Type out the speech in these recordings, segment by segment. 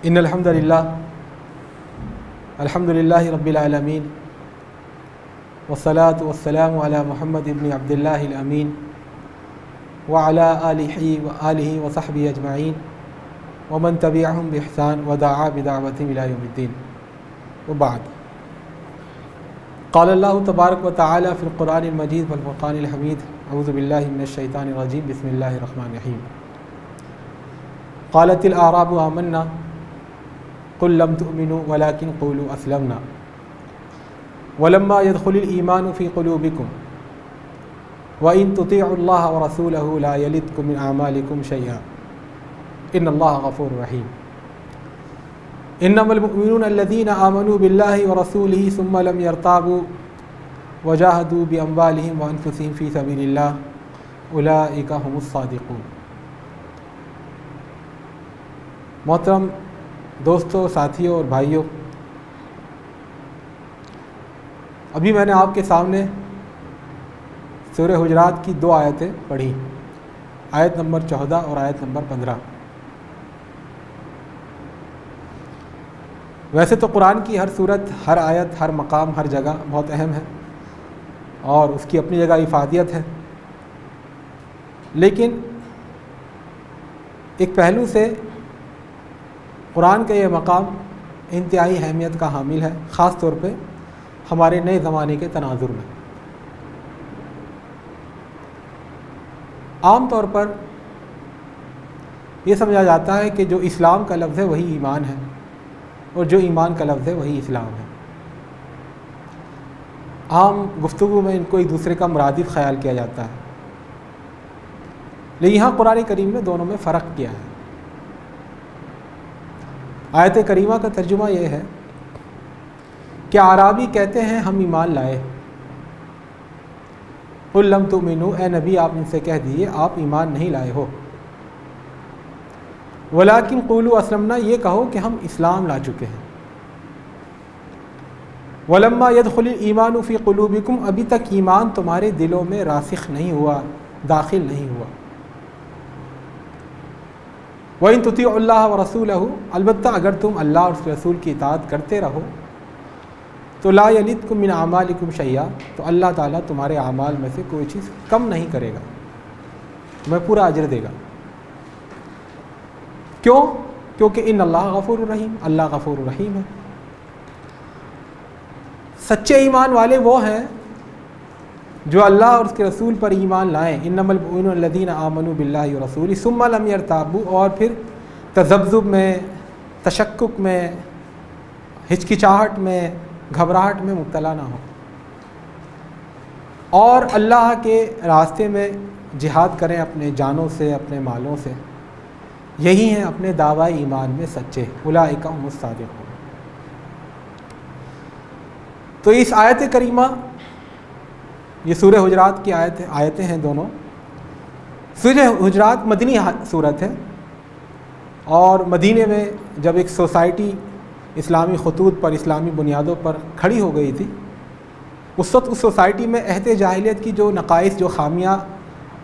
ان الحمد للہ رب العالمین والصلاة والسلام علی محمد ابن عبد اللہ الامین وعلی آلہ وصحبہ اجمعین ومن تبعہم بإحسان ودعا بدعوتہم الی یوم الدین وبعد. قال اللہ تبارک و تعالی فی القرآن المجید والفرقان الحمید. اعوذ باللہ من الشیطان الرجیم. بسم اللہ الرحمن الرحیم. قالت الاعراب آمنا قل لم تؤمنوا ولكن قولوا اسلمنا ولما يدخل الايمان في قلوبكم وان تطيعوا الله ورسوله لا يلدكم من اعمالكم شيئا ان الله غفور رحيم. انما المؤمنون الذين آمنوا بالله ورسوله ثم لم يرتابوا وجاهدوا باموالهم وانفسهم في سبيل الله اولئك هم الصادقون. محترم دوستوں، ساتھیوں اور بھائیوں، ابھی میں نے آپ کے سامنے سورہ حجرات کی دو آیتیں پڑھی، آیت نمبر 14 اور آیت نمبر 15. ویسے تو قرآن کی ہر صورت، ہر آیت، ہر مقام، ہر جگہ بہت اہم ہے اور اس کی اپنی جگہ افادیت ہے، لیکن ایک پہلو سے قرآن کا یہ مقام انتہائی اہمیت کا حامل ہے، خاص طور پہ ہمارے نئے زمانے کے تناظر میں. عام طور پر یہ سمجھا جاتا ہے کہ جو اسلام کا لفظ ہے وہی ایمان ہے اور جو ایمان کا لفظ ہے وہی اسلام ہے. عام گفتگو میں ان کو ایک دوسرے کا مرادف خیال کیا جاتا ہے، لیکن یہاں قرآن کریم نے دونوں میں فرق کیا ہے. آیت کریمہ کا ترجمہ یہ ہے کہ اعرابی کہتے ہیں ہم ایمان لائے. قل لم تؤمنوا، اے نبی آپ ان سے کہہ دیجیے آپ ایمان نہیں لائے ہو. ولکن قولوا اسلمنا، یہ کہو کہ ہم اسلام لا چکے ہیں. ولما يدخل الايمان في قلوبكم، ابھی تک ایمان تمہارے دلوں میں راسخ نہیں ہوا، داخل نہیں ہوا. وَإِن تُطِيعُوا اللَّهَ وَرَسُولَهُ، البتہ اگر تم اللہ اور اس کے رسول کی اطاعت کرتے رہو تو لا يَلِدْكُم مِّنْ أَعْمَالِكُمْ شَيْئًا، تو اللہ تعالیٰ تمہارے اعمال میں سے کوئی چیز کم نہیں کرے گا، تمہیں پورا اجر دے گا. کیوں؟ کیونکہ ان اللہ غفور الرحیم، اللہ غفور الرحیم ہے. سچے ایمان والے وہ ہیں جو اللہ اور اس کے رسول پر ایمان لائیں. انما المؤمنون الذین آمنوا باللہ ورسولہ ثم لم یرتابوا، اور پھر تذبذب میں، تشکک میں، ہچکچاہٹ میں، گھبراہٹ میں مبتلا نہ ہو، اور اللہ کے راستے میں جہاد کریں اپنے جانوں سے، اپنے مالوں سے. یہی ہیں اپنے دعوی ایمان میں سچے. اولئک هم الصادقون. تو اس آیت کریمہ، یہ سورہ حجرات کی آیتیں ہیں دونوں. سورہ حجرات مدنی صورت ہے، اور مدینے میں جب ایک سوسائٹی اسلامی خطوط پر، اسلامی بنیادوں پر کھڑی ہو گئی تھی، اس وقت اس سوسائٹی میں عہد جاہلیت کی جو نقائص، جو خامیاں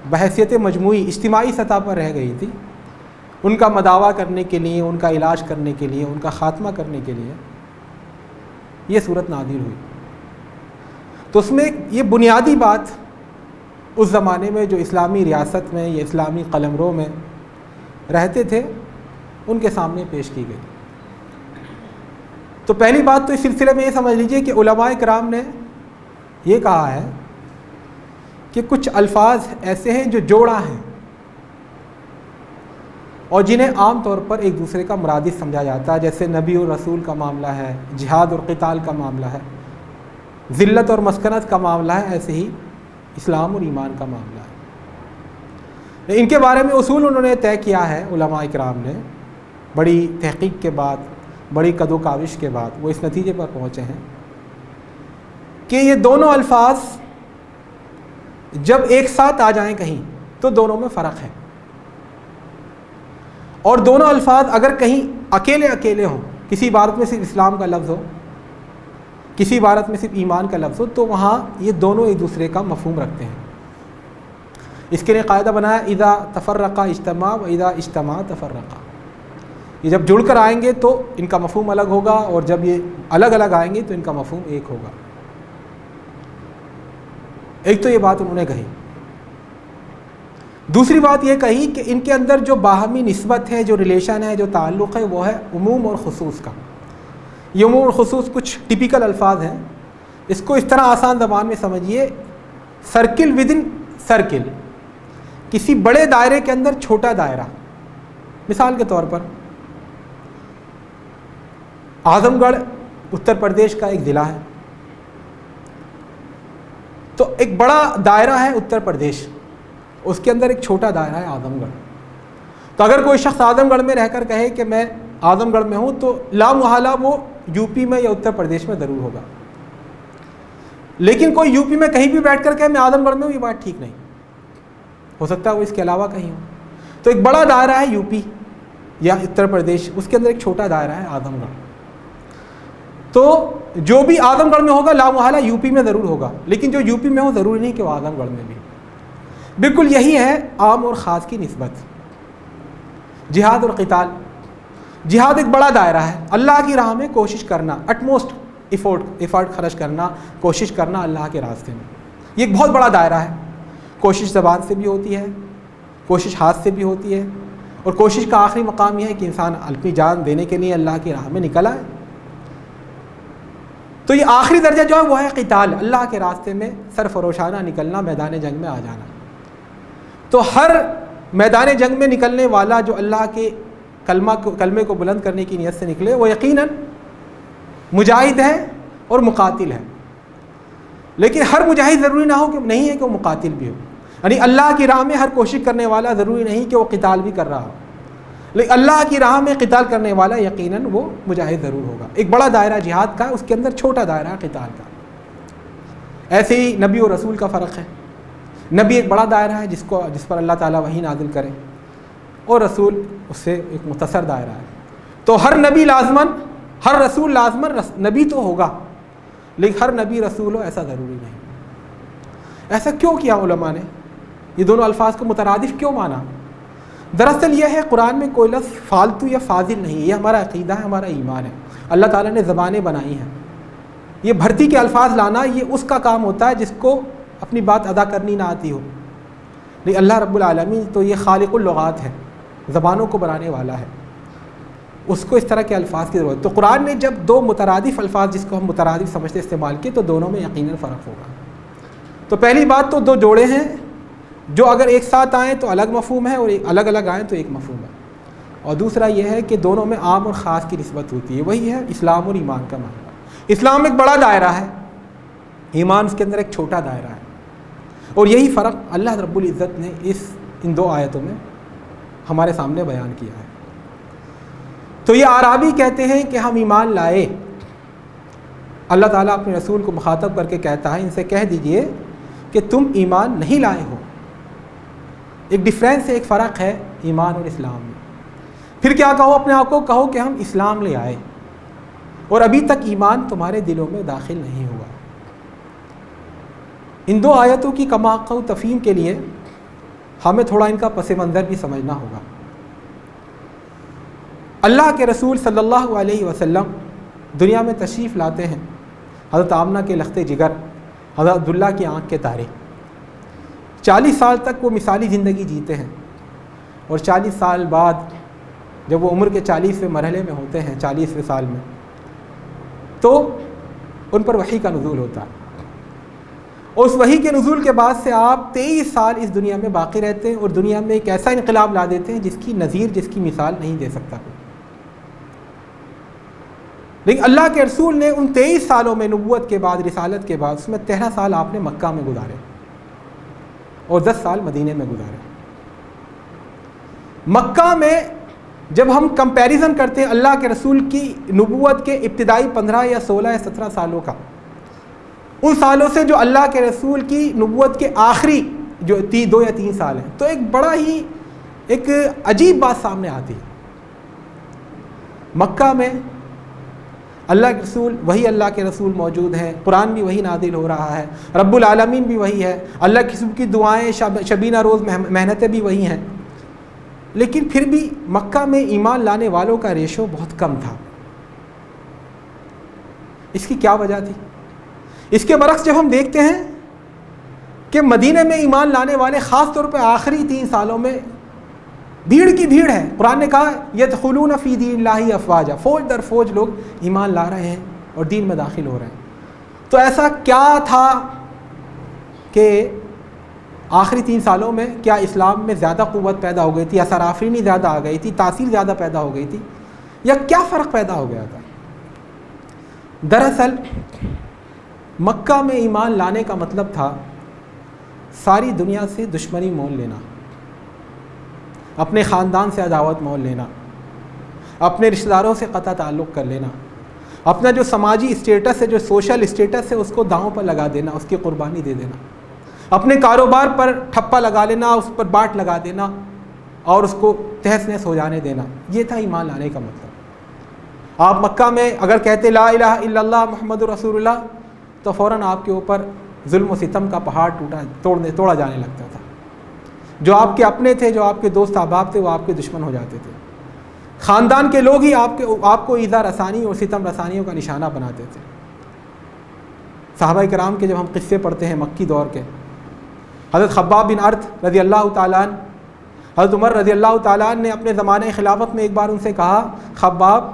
بحیثیت مجموعی اجتماعی سطح پر رہ گئی تھی، ان کا مداوع کرنے کے لیے، ان کا علاج کرنے کے لیے، ان کا خاتمہ کرنے کے لیے یہ صورت نازل ہوئی. تو اس میں یہ بنیادی بات اس زمانے میں جو اسلامی ریاست میں یا اسلامی قلمرو میں رہتے تھے ان کے سامنے پیش کی گئی. تو پہلی بات تو اس سلسلے میں یہ سمجھ لیجئے کہ علماء کرام نے یہ کہا ہے کہ کچھ الفاظ ایسے ہیں جو جوڑا ہیں اور جنہیں عام طور پر ایک دوسرے کا مرادف سمجھا جاتا ہے، جیسے نبی اور رسول کا معاملہ ہے، جہاد اور قتال کا معاملہ ہے، ذلت اور مسکنت کا معاملہ ہے، ایسے ہی اسلام اور ایمان کا معاملہ ہے. ان کے بارے میں اصول انہوں نے طے کیا ہے علماء اکرام نے، بڑی تحقیق کے بعد، بڑی کد و کاوش کے بعد وہ اس نتیجے پر پہنچے ہیں کہ یہ دونوں الفاظ جب ایک ساتھ آ جائیں کہیں تو دونوں میں فرق ہے، اور دونوں الفاظ اگر کہیں اکیلے اکیلے ہوں، کسی عبارت میں صرف اسلام کا لفظ ہو، کسی عبارت میں صرف ایمان کا لفظ ہو، تو وہاں یہ دونوں ایک دوسرے کا مفہوم رکھتے ہیں. اس کے لیے قاعدہ بنایا اذا تفرقا اجتماع و اذا اجتماع تفرقا، یہ جب جڑ کر آئیں گے تو ان کا مفہوم الگ ہوگا، اور جب یہ الگ الگ آئیں گے تو ان کا مفہوم ایک ہوگا۔ ایک تو یہ بات انہوں نے کہی۔ دوسری بات یہ کہی کہ ان کے اندر جو باہمی نسبت ہے، جو ریلیشن ہے، جو تعلق ہے، وہ ہے عموم اور خصوص کا۔ یہ عموم اور خصوص کچھ ٹپیکل الفاظ ہیں، اس کو اس طرح آسان زبان میں سمجھیے، سرکل ود ان سرکل، کسی بڑے دائرے کے اندر چھوٹا دائرہ۔ مثال کے طور پر اعظم گڑھ اتر پردیش کا ایک ضلع ہے، تو ایک بڑا دائرہ ہے اتر پردیش، اس کے اندر ایک چھوٹا دائرہ ہے اعظم گڑھ۔ تو اگر کوئی شخص اعظم گڑھ میں رہ کر کہے کہ میں اعظم گڑھ میں ہوں، تو لامحالہ وہ یو پی میں یا اتر پردیش میں ضرور ہوگا۔ لیکن کوئی یو پی میں کہیں بھی بیٹھ کر کہے میں اعظم گڑھ میں ہوں، یہ بات ٹھیک نہیں، ہو سکتا ہے وہ اس کے علاوہ کہیں ہو۔ تو ایک بڑا دائرہ ہے یو پی یا اتر پردیش، اس کے اندر ایک چھوٹا دائرہ ہے اعظم گڑھ۔ تو جو بھی اعظم گڑھ میں ہوگا لامحالہ یو پی میں ضرور ہوگا، لیکن جو یو پی میں ہو ضروری نہیں کہ وہ اعظم گڑھ میں بھی۔ بالکل یہی ہے عام اور خاص کی نسبت۔ جہاد اور قتال، جہاد ایک بڑا دائرہ ہے، اللہ کی راہ میں کوشش کرنا، اٹموسٹ ایفورٹ خرچ کرنا، کوشش کرنا اللہ کے راستے میں، یہ ایک بہت بڑا دائرہ ہے۔ کوشش زبان سے بھی ہوتی ہے، کوشش ہاتھ سے بھی ہوتی ہے، اور کوشش کا آخری مقام یہ ہے کہ انسان اپنی جان دینے کے لیے اللہ کی راہ میں نکل آئے۔ تو یہ آخری درجہ جو ہے وہ ہے قتال، اللہ کے راستے میں سرفروشانہ نکلنا، میدان جنگ میں آ جانا۔ تو ہر میدان جنگ میں نکلنے والا جو اللہ کے کلمے کو بلند کرنے کی نیت سے نکلے، وہ یقیناً مجاہد ہے اور مقاتل ہے۔ لیکن ہر مجاہد ضروری نہ ہو کہ نہیں ہے کہ وہ مقاتل بھی ہو، یعنی اللہ کی راہ میں ہر کوشش کرنے والا ضروری نہیں کہ وہ قتال بھی کر رہا ہو، لیکن اللہ کی راہ میں قتال کرنے والا یقیناً وہ مجاہد ضرور ہوگا۔ ایک بڑا دائرہ جہاد کا، اس کے اندر چھوٹا دائرہ قتال کا۔ ایسے ہی نبی اور رسول کا فرق ہے۔ نبی ایک بڑا دائرہ ہے جس پر اللہ تعالیٰ وحی نازل کرے، اور رسول اس سے ایک مختصر دائرہ ہے۔ تو ہر نبی لازماً، ہر رسول لازماً نبی تو ہوگا، لیکن ہر نبی رسول ہو ایسا ضروری نہیں۔ ایسا کیوں کیا علماء نے؟ یہ دونوں الفاظ کو مترادف کیوں مانا؟ دراصل یہ ہے قرآن میں کوئی لفظ فالتو یا فاضل نہیں، یہ ہمارا عقیدہ ہے، ہمارا ایمان ہے۔ اللہ تعالیٰ نے زبانیں بنائی ہیں، یہ بھرتی کے الفاظ لانا یہ اس کا کام ہوتا ہے جس کو اپنی بات ادا کرنی نہ آتی ہو، لیکن اللہ رب العالمین تو یہ خالق اللغات ہے، زبانوں کو بنانے والا ہے، اس کو اس طرح کے الفاظ کی ضرورت۔ تو قرآن نے جب دو مترادف الفاظ جس کو ہم مترادف سمجھتے استعمال کیے، تو دونوں میں یقیناً فرق ہوگا۔ تو پہلی بات تو دو جوڑے ہیں جو اگر ایک ساتھ آئیں تو الگ مفہوم ہے، اور الگ الگ آئیں تو ایک مفہوم ہے۔ اور دوسرا یہ ہے کہ دونوں میں عام اور خاص کی نسبت ہوتی ہے، وہی ہے اسلام اور ایمان کا معاملہ۔ اسلام ایک بڑا دائرہ ہے، ایمان اس کے اندر ایک چھوٹا دائرہ ہے، اور یہی فرق اللہ رب العزت نے ان دو آیتوں میں ہمارے سامنے بیان کیا ہے۔ تو یہ اعرابی کہتے ہیں کہ ہم ایمان لائے، اللہ تعالیٰ اپنے رسول کو مخاطب کر کے کہتا ہے ان سے کہہ دیجئے کہ تم ایمان نہیں لائے ہو۔ ایک ڈیفرنس ہے، ایک فرق ہے ایمان اور اسلام میں۔ پھر کیا کہو اپنے آپ کو؟ کہو کہ ہم اسلام لے آئے اور ابھی تک ایمان تمہارے دلوں میں داخل نہیں ہوا۔ ان دو آیتوں کی کما تفہیم کے لیے ہمیں تھوڑا ان کا پس منظر بھی سمجھنا ہوگا۔ اللہ کے رسول صلی اللہ علیہ وسلم دنیا میں تشریف لاتے ہیں، حضرت آمنہ کے لخت جگر، حضرت عبداللہ کی آنکھ کے تارے۔ 40 سال تک وہ مثالی زندگی جیتے ہیں، اور 40 سال بعد جب وہ عمر کے 40ویں مرحلے میں ہوتے ہیں، 40ویں سال میں، تو ان پر وحی کا نزول ہوتا ہے، اور اس وحی کے نزول کے بعد سے آپ 23 سال اس دنیا میں باقی رہتے ہیں، اور دنیا میں ایک ایسا انقلاب لا دیتے ہیں جس کی نظیر، جس کی مثال نہیں دے سکتا کوئی۔ لیکن اللہ کے رسول نے ان 23 سالوں میں، نبوت کے بعد، رسالت کے بعد، اس میں 13 سال آپ نے مکہ میں گزارے اور 10 سال مدینے میں گزارے۔ مکہ میں جب ہم کمپیریزن کرتے ہیں اللہ کے رسول کی نبوت کے ابتدائی 15 یا 16 یا 17 سالوں کا، ان سالوں سے جو اللہ کے رسول کی نبوت کے آخری جو 2 یا 3 سال ہیں، تو ایک بڑا ہی ایک عجیب بات سامنے آتی ہے۔ مکہ میں اللہ کے رسول، وہی اللہ کے رسول موجود ہیں، قرآن بھی وہی نازل ہو رہا ہے، رب العالمین بھی وہی ہے، اللہ کی دعائیں، شبینہ روز محنتیں بھی وہی ہیں، لیکن پھر بھی مکہ میں ایمان لانے والوں کا ریشو بہت کم تھا۔ اس کی کیا وجہ تھی؟ اس کے برعکس جب ہم دیکھتے ہیں کہ مدینہ میں ایمان لانے والے خاص طور پہ آخری 3 سالوں میں بھیڑ کی بھیڑ ہے۔ قرآن نے کہا یدخلون فی دین اللہ افواجا، فوج در فوج لوگ ایمان لا رہے ہیں اور دین میں داخل ہو رہے ہیں۔ تو ایسا کیا تھا کہ آخری 3 سالوں میں کیا اسلام میں زیادہ قوت پیدا ہو گئی تھی، اثر آفرینی زیادہ آ گئی تھی، تاثیر زیادہ پیدا ہو گئی تھی، یا کیا فرق پیدا ہو گیا تھا؟ دراصل مکہ میں ایمان لانے کا مطلب تھا ساری دنیا سے دشمنی مول لینا، اپنے خاندان سے عداوت مول لینا، اپنے رشتہ داروں سے قطع تعلق کر لینا، اپنا جو سماجی اسٹیٹس ہے، جو سوشل اسٹیٹس ہے، اس کو داؤں پر لگا دینا، اس کی قربانی دے دینا، اپنے کاروبار پر ٹھپا لگا لینا، اس پر باٹ لگا دینا اور اس کو تہس نہس ہو جانے دینا۔ یہ تھا ایمان لانے کا مطلب۔ آپ مکہ میں اگر کہتے لا الہ الا اللہ محمد رسول اللہ تو فوراً آپ کے اوپر ظلم و ستم کا پہاڑ توڑا جانے لگتا تھا۔ جو آپ کے اپنے تھے، جو آپ کے دوست احباب تھے، وہ آپ کے دشمن ہو جاتے تھے۔ خاندان کے لوگ ہی آپ کو ایذا رسانی اور ستم رسانیوں کا نشانہ بناتے تھے۔ صحابہ کرام کے جب ہم قصے پڑھتے ہیں مکی دور کے، حضرت خباب بن ارت رضی اللہ تعالیٰ عنہ، حضرت عمر رضی اللہ تعالیٰ عنہ نے اپنے زمانہ خلافت میں ایک بار ان سے کہا، خباب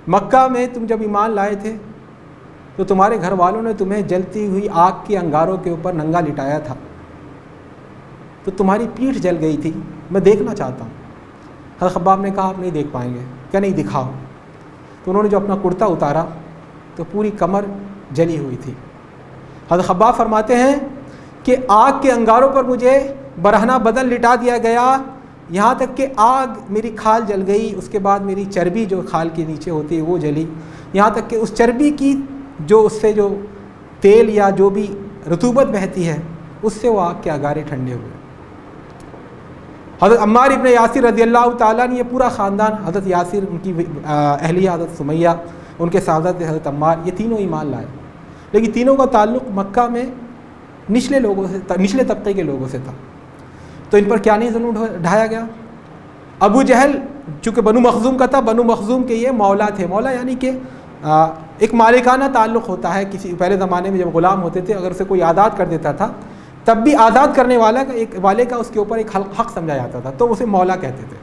مکہ میں تم جب ایمان لائے تھے تو تمہارے گھر والوں نے تمہیں جلتی ہوئی آگ کے انگاروں کے اوپر ننگا لٹایا تھا، تو تمہاری پیٹھ جل گئی تھی، میں دیکھنا چاہتا ہوں۔ حضرت خباب نے کہا آپ نہیں دیکھ پائیں گے، کیا نہیں دکھاؤ؟ تو انہوں نے جو اپنا کرتا اتارا تو پوری کمر جلی ہوئی تھی۔ حضرت خباب فرماتے ہیں کہ آگ کے انگاروں پر مجھے برہنہ بدن لٹا دیا گیا، یہاں تک کہ آگ میری کھال جل گئی، اس کے بعد میری چربی جو کھال کے نیچے ہوتی ہے وہ جلی، یہاں تک کہ اس چربی کی جو اس سے جو تیل یا جو بھی رطوبت بہتی ہے اس سے وہ آگ کے انگارے ٹھنڈے ہوئے۔ حضرت عمار ابن یاسر رضی اللہ تعالیٰ نے، یہ پورا خاندان، حضرت یاسر، ان کی اہلیہ حضرت سمیہ، ان کے سعادت حضرت عمار، یہ تینوں ایمان لائے، لیکن تینوں کا تعلق مکہ میں نچلے لوگوں سے، نچلے طبقے کے لوگوں سے تھا۔ تو ان پر کیا نہیں ظلم ڈھایا گیا؟ ابو جہل چونکہ بنو مخزوم کا تھا، بنو مخزوم کے یہ مولا تھے۔ مولا یعنی کہ ایک مالکانہ تعلق ہوتا ہے، کسی پہلے زمانے میں جب غلام ہوتے تھے اگر اسے کوئی آزاد کر دیتا تھا تب بھی آزاد کرنے والے کا اس کے اوپر ایک حق سمجھا جاتا تھا، تو اسے مولا کہتے تھے۔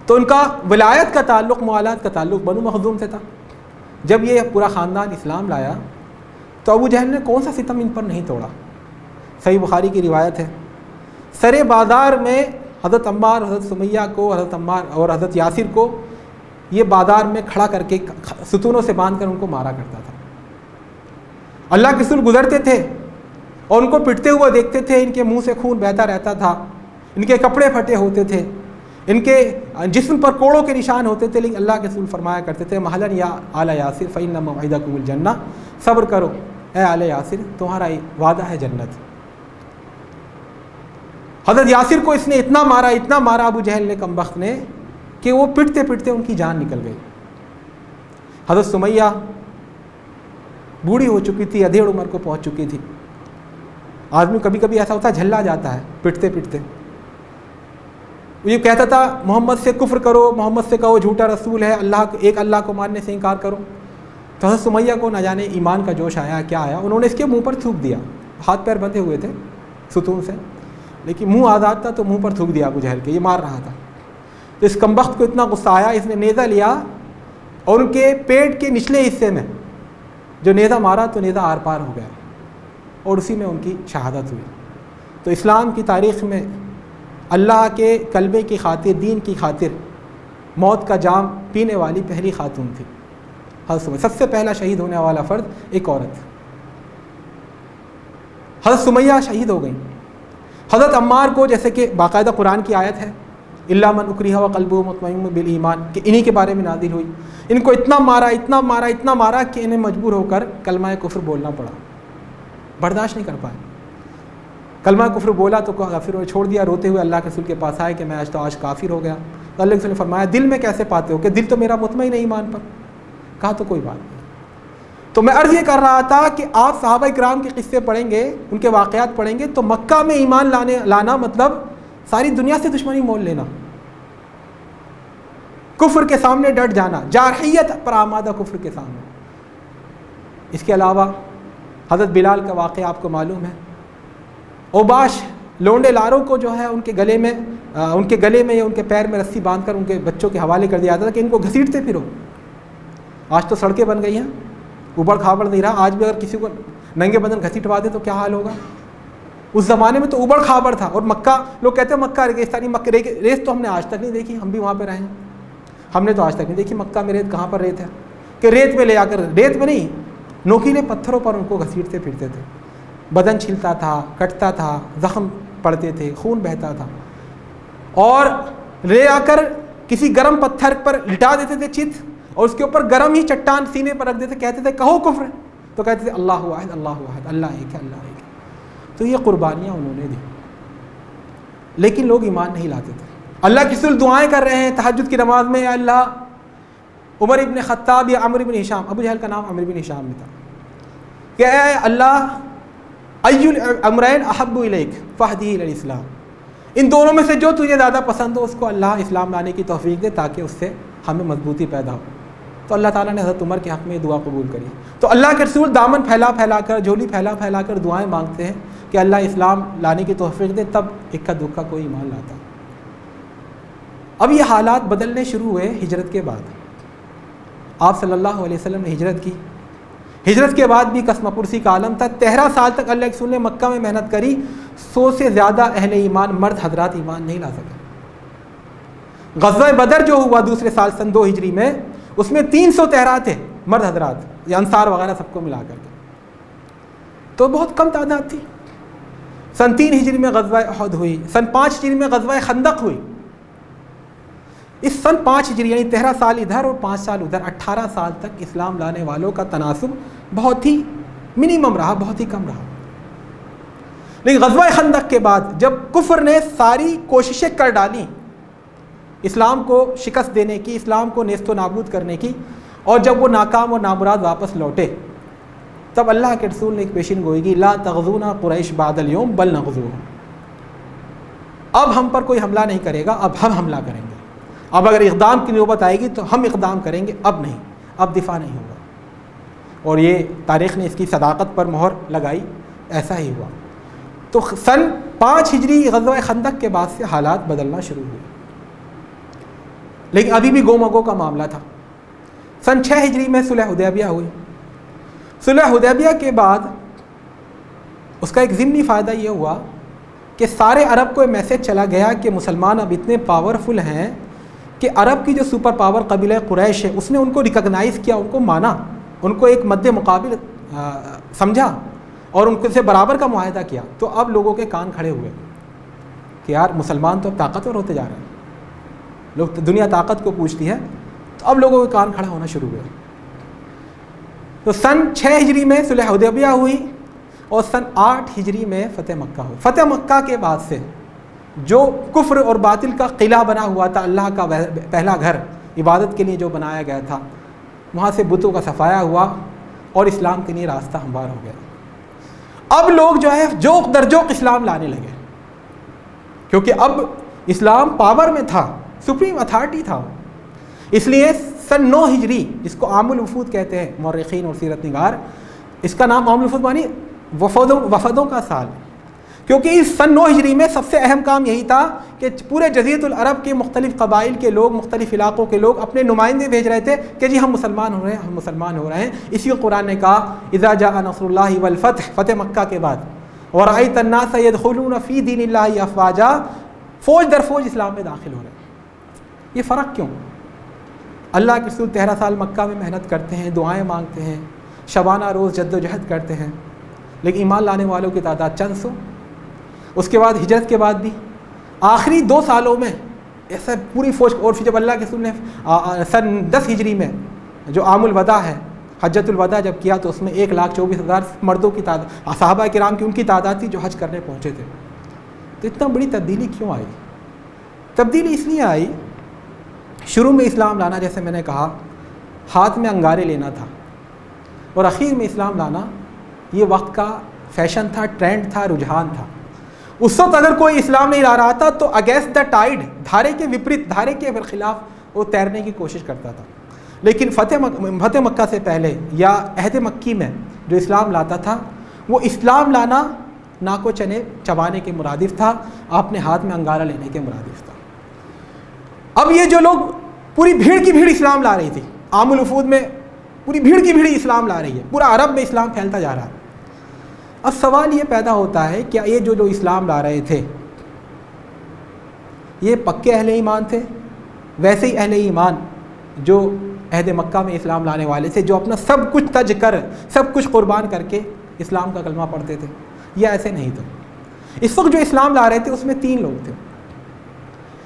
تو ان کا ولایت کا تعلق، موالات کا تعلق بنو مخزوم سے تھا۔ جب یہ پورا خاندان اسلام لایا تو ابو جہل نے کون سا ستم ان پر نہیں توڑا۔ صحیح بخاری کی روایت ہے، سرے بازار میں حضرت عمار، حضرت سمیہ کو، حضرت عمار اور حضرت یاسر کو یہ بازار میں کھڑا کر کے ستونوں سے باندھ کر ان کو مارا کرتا تھا۔ اللہ کے رسول گزرتے تھے اور ان کو پٹتے ہوئے دیکھتے تھے، ان کے منہ سے خون بہتا رہتا تھا، ان کے کپڑے پھٹے ہوتے تھے، ان کے جسم پر کوڑوں کے نشان ہوتے تھے، لیکن اللہ کے رسول فرمایا کرتے تھے مہلن یا آل یاسر فإن موعدکم الجنہ، صبر کرو اے آل یاسر، تمہارا وعدہ ہے جنت۔ حضرت یاسر کو اس نے اتنا مارا ابو جہل نے، کمبخت نے، کہ وہ پٹتے پٹتے ان کی جان نکل گئی۔ حضرت سمیہ بوڑھی ہو چکی تھی، ادھیڑ عمر کو پہنچ چکی تھی۔ آدمی کبھی کبھی ایسا ہوتا ہے جھلا جاتا ہے پٹتے پٹتے۔ یہ کہتا تھا محمد سے کفر کرو، محمد سے کہو جھوٹا رسول ہے، ایک اللہ کو ماننے سے انکار کرو۔ تو حضرت سمیہ کو نہ جانے ایمان کا جوش آیا، کیا آیا، انہوں نے اس کے منہ پر تھوک دیا۔ ہاتھ پیر بندھے ہوئے تھے ستون سے، لیکن منہ آزاد تھا تو منہ پر تھوک دیا ابو جہل کے، یہ مار رہا تھا۔ تو اس کمبخت کو اتنا غصہ آیا، اس نے نیزہ لیا اور ان کے پیٹ کے نچلے حصے میں جو نیزہ مارا تو نیزہ آر پار ہو گیا اور اسی میں ان کی شہادت ہوئی۔ تو اسلام کی تاریخ میں اللہ کے کلمے کی خاطر، دین کی خاطر موت کا جام پینے والی پہلی خاتون تھی حضرت سمیہ۔ سب سے پہلا شہید ہونے والا فرد ایک عورت، حضرت سمیہ شہید ہو گئیں۔ حضرت عمار کو، جیسے کہ باقاعدہ قرآن کی آیت ہے الا من اکرہ وقلبہ مطمئن بالایمان، کہ انہی کے بارے میں نازل ہوئی، ان کو اتنا مارا کہ انہیں مجبور ہو کر کلمہ کفر بولنا پڑا، برداشت نہیں کر پائے۔ کلمہ کفر بولا تو پھر وہ چھوڑ دیا، روتے ہوئے اللہ کے رسول کے پاس آئے کہ میں آج کافر ہو گیا۔ تو اللہ کے رسول نے فرمایا دل میں کیسے پاتے ہو، کہ دل تو میرا مطمئن ہے ایمان پر۔ کہا تو کوئی بات نہیں۔ تو میں عرض یہ کر رہا تھا کہ آپ صحابہ کرام کے قصے پڑھیں گے، ان کے واقعات پڑھیں گے تو مکہ میں ایمان لانا مطلب ساری دنیا سے دشمنی مول لینا، کفر کے سامنے ڈٹ جانا، جارحیت پر آمادہ کفر کے سامنے۔ اس کے علاوہ حضرت بلال کا واقعہ آپ کو معلوم ہے، اوباش لونڈے لاروں کو جو ہے ان کے گلے میں یا ان کے پیر میں رسی باندھ کر ان کے بچوں کے حوالے کر دیا جاتا تھا کہ ان کو گھسیٹتے پھرو۔ آج تو سڑکیں بن گئی ہیں، اوبڑ کھابڑ نہیں رہا، آج بھی اگر کسی کو ننگے بدن گھسیٹوا دے تو کیا حال ہوگا؟ اس زمانے میں تو اوبڑ کھابڑ تھا، اور مکہ، لوگ کہتے ہیں مکہ ریگستانی، ریت تو ہم نے آج تک نہیں دیکھی، ہم بھی وہاں پہ رہے ہیں، ہم نے تو آج تک نہیں دیکھی مکہ میں ریت، کہاں پر ریت ہے کہ ریت میں لے آ کر، ریت میں نہیں، نوکیلے پتھروں پر ان کو گھسیٹتے پھرتے تھے، بدن چھلتا تھا، کٹتا تھا، زخم پڑتے تھے، خون بہتا تھا، اور لے آ کر کسی گرم پتھر پر لٹا دیتے تھے چت، اور اس کے اوپر گرم ہی چٹان سینے پر رکھ دیتے، کہتے تھے کہو کفر، تو کہتے تھے اللہ واحد اللہ واحد، اللہ ایک ہے، اللہ ایک ہے۔ تو یہ قربانیاں انہوں نے دی، لیکن لوگ ایمان نہیں لاتے تھے۔ اللہ کی رسول دعائیں کر رہے ہیں تہجد کی نماز میں، یا اللہ، عمر ابن خطاب یا عمرو بن ہشام، ابو جہل کا نام عمرو بن ہشام میں تھا، کہ اے اللہ، ای الامرین احب الیک فاہدیہ الی الاسلام، ان دونوں میں سے جو تجھے زیادہ پسند ہو اس کو اللہ اسلام لانے کی توفیق دے تاکہ اس سے ہمیں مضبوطی پیدا ہو۔ تو اللہ تعالیٰ نے حضرت عمر کے حق میں دعا قبول کری۔ تو اللہ کے رسول دامن پھیلا پھیلا کر، جھولی پھیلا پھیلا کر دعائیں مانگتے ہیں کہ اللہ اسلام لانے کی توفیق دے، تب اکا دکا کوئی ایمان لاتا۔ اب یہ حالات بدلنے شروع ہوئے ہجرت کے بعد۔ آپ صلی اللہ علیہ وسلم نے ہجرت کی، ہجرت کے بعد بھی قسمہ پرسی کا عالم تھا۔ 13 سال تک اللہ کے رسول نے مکہ میں محنت کری، 100 سے زیادہ اہل ایمان مرد حضرات ایمان نہیں لا سکے۔ غزوہ بدر جو ہوا دوسرے سال سن 2 ہجری میں، اس میں 313 تھے مرد حضرات، یا انصار وغیرہ سب کو ملا کر کے، تو بہت کم تعداد تھی۔ سن 3 ہجری میں غزوہ احد ہوئی، سن 5 ہجری میں غزوہ خندق ہوئی۔ اس سن 5 ہجری یعنی 13 سال ادھر اور 5 سال ادھر، 18 سال تک اسلام لانے والوں کا تناسب بہت ہی منیمم رہا، بہت ہی کم رہا۔ لیکن غزوہ خندق کے بعد جب کفر نے ساری کوششیں کر ڈالی اسلام کو شکست دینے کی، اسلام کو نیست و نابود کرنے کی، اور جب وہ ناکام اور نامراد واپس لوٹے، تب اللہ کے رسول نے ایک پیشین گوئی کی، لا تغزونا قریش بعد اليوم بل نغزوہم، اب ہم پر کوئی حملہ نہیں کرے گا، اب ہم حملہ کریں گے، اب اگر اقدام کی نوبت آئے گی تو ہم اقدام کریں گے، اب نہیں، اب دفاع نہیں ہوگا۔ اور یہ تاریخ نے اس کی صداقت پر مہر لگائی، ایسا ہی ہوا۔ تو سن 5 ہجری غزوہ خندق کے بعد سے حالات بدلنا شروع ہوئے، لیکن ابھی بھی گو مگو کا معاملہ تھا۔ سن 6 ہجری میں صلح حدیبیہ ہوئی۔ صلح حدیبیہ کے بعد اس کا ایک ضمنی فائدہ یہ ہوا کہ سارے عرب کو یہ میسج چلا گیا کہ مسلمان اب اتنے پاورفل ہیں کہ عرب کی جو سپر پاور قبیلہ قریش ہے اس نے ان کو ریکگنائز کیا، ان کو مانا، ان کو ایک مد مقابل سمجھا اور ان سے برابر کا معاہدہ کیا۔ تو اب لوگوں کے کان کھڑے ہوئے کہ یار مسلمان تو اب طاقتور ہوتے جا رہے ہیں، لوگ دنیا طاقت کو پوچھتی ہے، تو اب لوگوں کے کان کھڑا ہونا شروع ہوئے۔ تو سن 6 ہجری میں صلح حدیبیہ ہوئی اور سن 8 ہجری میں فتح مکہ ہوئی۔ فتح مکہ کے بعد سے جو کفر اور باطل کا قلعہ بنا ہوا تھا، اللہ کا پہلا گھر عبادت کے لیے جو بنایا گیا تھا، وہاں سے بتوں کا صفایا ہوا اور اسلام کے لیے راستہ ہموار ہو گیا۔ اب لوگ جو ہے جوق در جوق اسلام لانے لگے، کیونکہ اب اسلام پاور میں تھا، سپریم اتھارٹی تھا۔ اس لیے سن 9 ہجری، جس کو عام الوفود کہتے ہیں مورخین اور سیرت نگار، اس کا نام عام الوفود مانی وفدوں کا سال، کیونکہ اس سن 9 ہجری میں سب سے اہم کام یہی تھا کہ پورے جزیرۃ العرب کے مختلف قبائل کے لوگ، مختلف علاقوں کے لوگ اپنے نمائندے بھیج رہے تھے کہ جی ہم مسلمان ہو رہے ہیں، ہم مسلمان ہو رہے ہیں۔ اسی کو قرآن نے کہا اذا جاء نصر اللہ والفتح، فتح مکہ کے بعد، ورأیت الناس يدخلون فی دین اللہ افواجا، فوج در فوج اسلام میں داخل ہو رہے ہیں۔ یہ فرق کیوں؟ اللہ کے رسول 13 سال مکہ میں محنت کرتے ہیں، دعائیں مانگتے ہیں، شبانہ روز جد و جہد کرتے ہیں، لیکن ایمان لانے والوں کی تعداد چند سو۔ اس کے بعد ہجرت کے بعد بھی آخری 2 سالوں میں ایسا پوری فوج، اور پھر جب اللہ کے رسول نے سن 10 ہجری میں جو عام الوداع ہے، حجۃ الوداع جب کیا، تو اس میں 1,24,000 مردوں کی تعداد، صحابہ کرام کی ان کی تعداد تھی جو حج کرنے پہنچے تھے۔ تو اتنا بڑی تبدیلی کیوں آئی؟ تبدیلی اس لیے آئی، شروع میں اسلام لانا، جیسے میں نے کہا، ہاتھ میں انگارے لینا تھا، اور اخیر میں اسلام لانا یہ وقت کا فیشن تھا، ٹرینڈ تھا، رجحان تھا۔ اس وقت اگر کوئی اسلام نہیں لا رہا تھا تو اگینسٹ دا ٹائڈ، دھارے کے وپریت، دھارے کے خلاف وہ تیرنے کی کوشش کرتا تھا. لیکن فتح مکہ سے پہلے یا عہد مکی میں جو اسلام لاتا تھا وہ اسلام لانا ناکو چنے چبانے کے مرادف تھا، اپنے ہاتھ میں انگارہ لینے کے مرادف تھا. اب یہ جو لوگ پوری بھیڑ کی بھیڑ اسلام لا رہی تھی، عام الوفود میں پوری بھیڑ کی بھیڑ اسلام لا رہی ہے، پورا عرب میں اسلام پھیلتا جا رہا ہے. اب سوال یہ پیدا ہوتا ہے کہ یہ جو اسلام لا رہے تھے یہ پکے اہل ایمان تھے؟ ویسے ہی اہل ایمان جو عہد مکہ میں اسلام لانے والے تھے، جو اپنا سب کچھ تج کر، سب کچھ قربان کر کے اسلام کا کلمہ پڑھتے تھے، یہ ایسے نہیں تھے. اس وقت جو اسلام لا رہے تھے اس میں 3 لوگ تھے.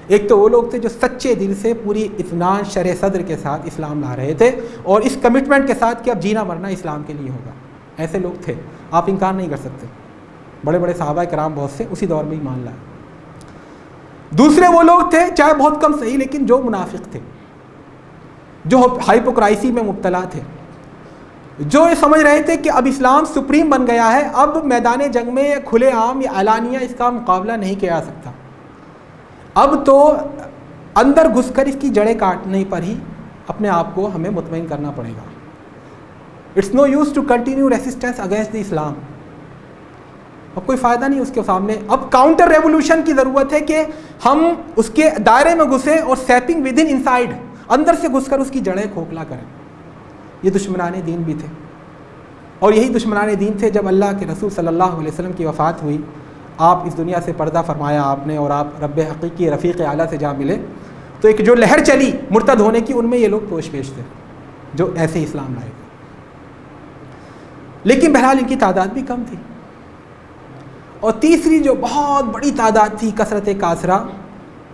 ایک تو وہ لوگ تھے جو سچے دل سے پوری اطمینان شرح صدر کے ساتھ اسلام لا رہے تھے اور اس کمٹمنٹ کے ساتھ کہ اب جینا مرنا اسلام کے لیے ہوگا. ایسے لوگ تھے، آپ انکار نہیں کر سکتے. بڑے بڑے صحابہ کرام بہت سے اسی دور میں ایمان لائے. دوسرے وہ لوگ تھے، چاہے بہت کم صحیح، لیکن جو منافق تھے، جو ہائپوکرائسی میں مبتلا تھے، جو یہ سمجھ رہے تھے کہ اب اسلام سپریم بن گیا ہے، اب میدان جنگ میں یا کھلے عام یا اعلانیہ اس کا مقابلہ نہیں کیا جا سکتا، اب تو اندر گھس کر اس کی جڑیں کاٹنے پر ہی اپنے آپ کو ہمیں مطمئن کرنا پڑے گا. It's no use to continue resistance against the Islam. اب کوئی فائدہ نہیں اس کے سامنے. اب کاؤنٹر ریولوشن کی ضرورت ہے کہ ہم اس کے دائرے میں گھسیں اور سیپنگ ود ان انسائڈ، اندر سے گھس کر اس کی جڑیں کھوکھلا کریں. یہ دشمنان دین بھی تھے، اور یہی دشمنان دین تھے جب اللہ کے رسول صلی اللہ علیہ وسلم کی وفات ہوئی، آپ اس دنیا سے پردہ فرمایا آپ نے اور آپ رب حقیقی رفیق اعلیٰ سے جا ملے، تو ایک جو لہر چلی مرتد ہونے کی، ان میں یہ لوگ پیش تھے جو ایسے اسلام لائے. لیکن بہرحال ان کی تعداد بھی کم تھی. اور تیسری جو بہت بڑی تعداد تھی، کثرت کاسرہ،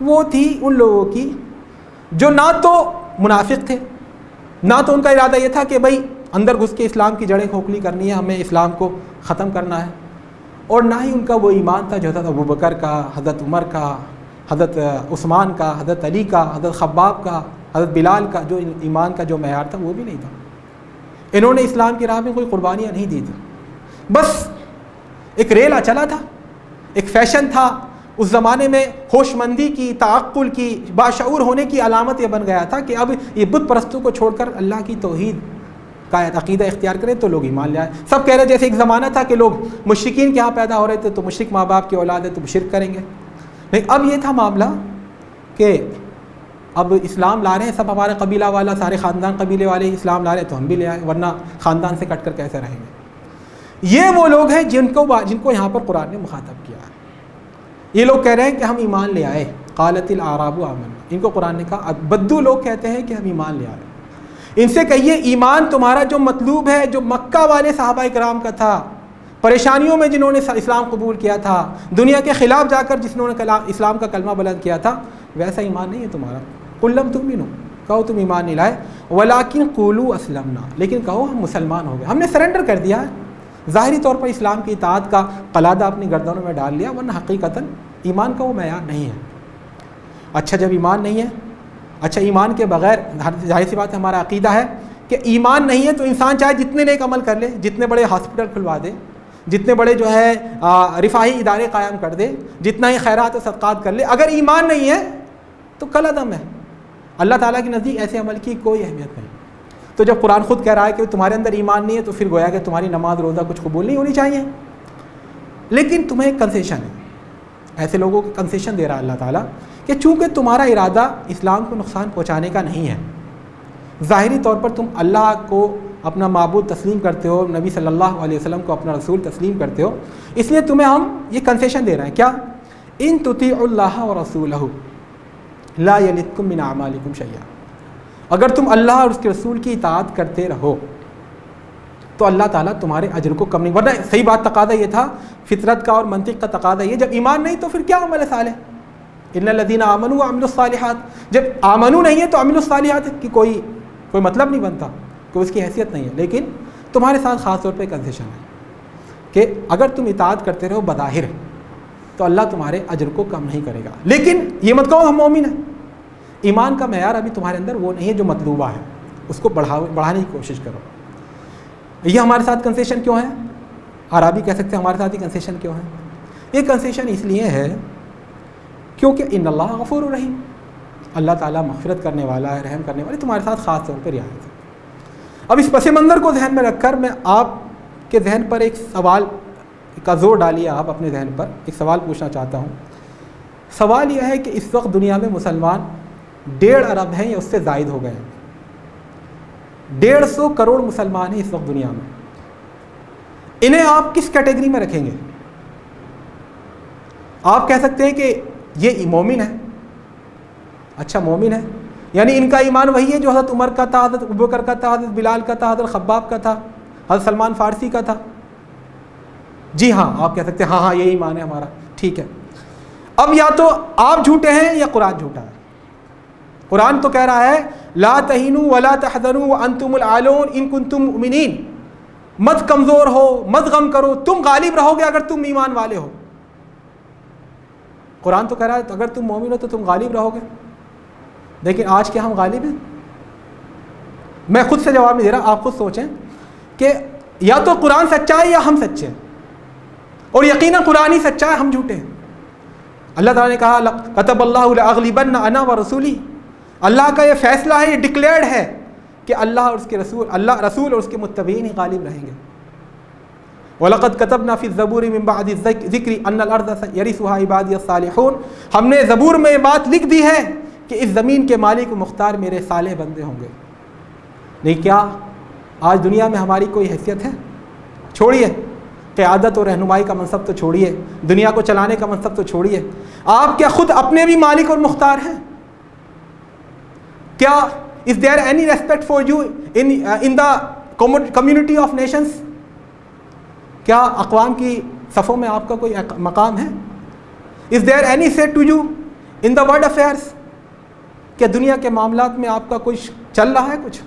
وہ تھی ان لوگوں کی جو نہ تو منافق تھے، نہ تو ان کا ارادہ یہ تھا کہ بھائی اندر گھس کے اسلام کی جڑیں کھوکھلی کرنی ہے، ہمیں اسلام کو ختم کرنا ہے، اور نہ ہی ان کا وہ ایمان تھا جو حضرت ابوبکر کا، حضرت عمر کا، حضرت عثمان کا، حضرت علی کا، حضرت خباب کا، حضرت بلال کا، جو ایمان کا جو معیار تھا وہ بھی نہیں تھا. انہوں نے اسلام کی راہ میں کوئی قربانیاں نہیں دی تھیں، بس ایک ریلا چلا تھا، ایک فیشن تھا. اس زمانے میں ہوش مندی کی، تعقل کی، باشعور ہونے کی علامت یہ بن گیا تھا کہ اب یہ بت پرستوں کو چھوڑ کر اللہ کی توحید کا عقیدہ اختیار کریں تو لوگ ایمان لے آئے. سب کہہ رہے جیسے ایک زمانہ تھا کہ لوگ مشرکین کے ہاں پیدا ہو رہے تھے تو مشرک ماں باپ کی اولاد ہے تو شرک کریں گے. لیکن اب یہ تھا معاملہ کہ اب اسلام لا رہے ہیں سب، ہمارے قبیلہ والا، سارے خاندان قبیلے والے اسلام لا رہے ہیں تو ہم بھی لے آئے، ورنہ خاندان سے کٹ کر کیسے رہیں گے. یہ وہ لوگ ہیں جن کو یہاں پر قرآن نے مخاطب کیا ہے. یہ لوگ کہہ رہے ہیں کہ ہم ایمان لے آئے. قالت الاعراب آمنا، ان کو قرآن نے کہا. بدو لوگ کہتے ہیں کہ ہم ایمان لے آئے. ان سے کہیے ایمان تمہارا جو مطلوب ہے، جو مکہ والے صحابہ کرام کا تھا، پریشانیوں میں جنہوں نے اسلام قبول کیا تھا، دنیا کے خلاف جا کر جنہوں نے اسلام کا کلمہ بلند کیا تھا، ویسا ایمان نہیں ہے تمہارا. قل لم تؤمنوا، کہو تم ایمان نہیں لائے، ولکن قولوا اسلمنا، لیکن کہو ہم مسلمان ہو گئے، ہم نے سرنڈر کر دیا ہے. ظاہری طور پر اسلام کی اطاعت کا قلادہ اپنی گردنوں میں ڈال لیا، ورنہ حقیقتاً ایمان کا وہ معیار نہیں ہے. اچھا جب ایمان نہیں ہے، اچھا ایمان کے بغیر ظاہر سی بات ہے ہمارا عقیدہ ہے کہ ایمان نہیں ہے تو انسان چاہے جتنے نیک عمل کر لے، جتنے بڑے ہاسپٹل کھلوا دے، جتنے بڑے جو ہے رفاہی ادارے قائم کر دے، جتنا ہی خیرات و صدقات کر لے، اگر ایمان نہیں ہے تو کل عدم ہے. اللہ تعالیٰ کے نزدیک ایسے عمل کی کوئی اہمیت نہیں. تو جب قرآن خود کہہ رہا ہے کہ تمہارے اندر ایمان نہیں ہے تو پھر گویا کہ تمہاری نماز روزہ کچھ قبول نہیں ہونی چاہیے. لیکن تمہیں ایک کنسیشن ہے، ایسے لوگوں کو کنسیشن دے رہا ہے اللہ تعالیٰ کہ چونکہ تمہارا ارادہ اسلام کو نقصان پہنچانے کا نہیں ہے، ظاہری طور پر تم اللہ کو اپنا معبود تسلیم کرتے ہو، نبی صلی اللہ علیہ وسلم کو اپنا رسول تسلیم کرتے ہو، اس لیے تمہیں ہم یہ کنسیشن دے رہے ہیں. کیا؟ ان تطیعوا اللہ ورسولہ لا یلدکم من اعمالکم شیئا، اگر تم اللہ اور اس کے رسول کی اطاعت کرتے رہو تو اللہ تعالیٰ تمہارے اجر کو کم نہیں. ورنہ صحیح بات تقاضا یہ تھا، فطرت کا اور منطق کا تقاضا یہ، جب ایمان نہیں تو پھر کیا عمل صالح؟ ان الذین آمنوا وعملوا الصالحات، جب آمنو نہیں ہے تو عملوا الصالحات کی کوئی مطلب نہیں بنتا، کوئی اس کی حیثیت نہیں ہے. لیکن تمہارے ساتھ خاص طور پہ کنسیشن ہے کہ اگر تم اطاعت کرتے رہو بظاہر تو اللہ تمہارے اجر کو کم نہیں کرے گا. لیکن یہ مت کہو ہم مومن ہیں. ایمان کا معیار ابھی تمہارے اندر وہ نہیں ہے جو مطلوبہ ہے، اس کو بڑھانے کی کوشش کرو. یہ ہمارے ساتھ کنسیشن کیوں ہے؟ عربی کہہ سکتے ہیں ہمارے ساتھ ہی کنسیشن کیوں ہے؟ یہ کنسیشن اس لیے ہے کیونکہ ان اللہ غفور الرحیم، اللہ تعالیٰ مغفرت کرنے والا ہے، رحم کرنے والا ہے، تمہارے ساتھ خاص طور پر رعایت ہے۔ اب اس پس منظر کو ذہن میں رکھ کر میں آپ کے ذہن پر ایک سوال کا زور ڈالیے، آپ اپنے ذہن پر ایک سوال پوچھنا چاہتا ہوں۔ سوال یہ ہے کہ اس وقت دنیا میں مسلمان 1.5 ارب ہیں یا اس سے زائد ہو گئے ہیں۔ 150 کروڑ مسلمان ہیں اس وقت دنیا میں۔ انہیں آپ کس کیٹیگری میں رکھیں گے؟ آپ کہہ سکتے ہیں کہ یہ مومن ہے، اچھا مومن ہے، یعنی ان کا ایمان وہی ہے جو حضرت عمر کا تھا، حضرت ابوبکر کا تھا، حضرت بلال کا تھا، حضرت خباب کا تھا، حضرت سلمان فارسی کا تھا۔ جی ہاں، آپ کہہ سکتے ہیں ہاں یہی ایمان ہے ہمارا، ٹھیک ہے۔ اب یا تو آپ جھوٹے ہیں یا قرآن جھوٹا ہے۔ قرآن تو کہہ رہا ہے لا تہینوا ولا تحزنوا وانتم الاعلون ان کنتم مؤمنین، مت کمزور ہو، مت غم کرو، تم غالب رہو گے اگر تم ایمان والے ہو۔ قرآن تو کہہ رہا ہے اگر تم مومن ہو تو تم غالب رہو گے، لیکن آج کیا ہم غالب ہیں؟ میں خود سے جواب نہیں دے رہا، آپ خود سوچیں کہ یا تو قرآن سچا ہے یا ہم سچے ہیں، اور یقیناً قرآن ہی سچا ہے، ہم جھوٹے ہیں۔ اللہ تعالیٰ نے کہا کتب اللہ لاغلبن انا ورسولی، اللہ کا یہ فیصلہ ہے، یہ ڈکلیئرڈ ہے کہ اللہ اور اس کے رسول، اللہ رسول اور اس کے متبعین ہی غالب رہیں گے۔ وَلَقَدْ كَتَبْنَا فِي الزَّبُورِ مِن بَعْدِ الذِّكْرِ أَنَّ الْأَرْضَ يَرِثُهَا عِبَادِيَ الصَّالِحُونَ، ہم نے زبور میں یہ بات لکھ دی ہے کہ اس زمین کے مالک و مختار میرے صالح بندے ہوں گے۔ نہیں کیا آج دنیا میں ہماری کوئی حیثیت ہے؟ چھوڑیے قیادت اور رہنمائی کا منصب تو چھوڑیے، دنیا کو چلانے کا منصب تو چھوڑیے، آپ کیا خود اپنے بھی مالک اور مختار ہیں؟ کیا is there any respect for you in the community of nations؟ کیا اقوام کی صفوں میں آپ کا کوئی مقام ہے؟ is there any say to you in the world affairs؟ کیا دنیا کے معاملات میں آپ کا کچھ چل رہا ہے؟ کچھ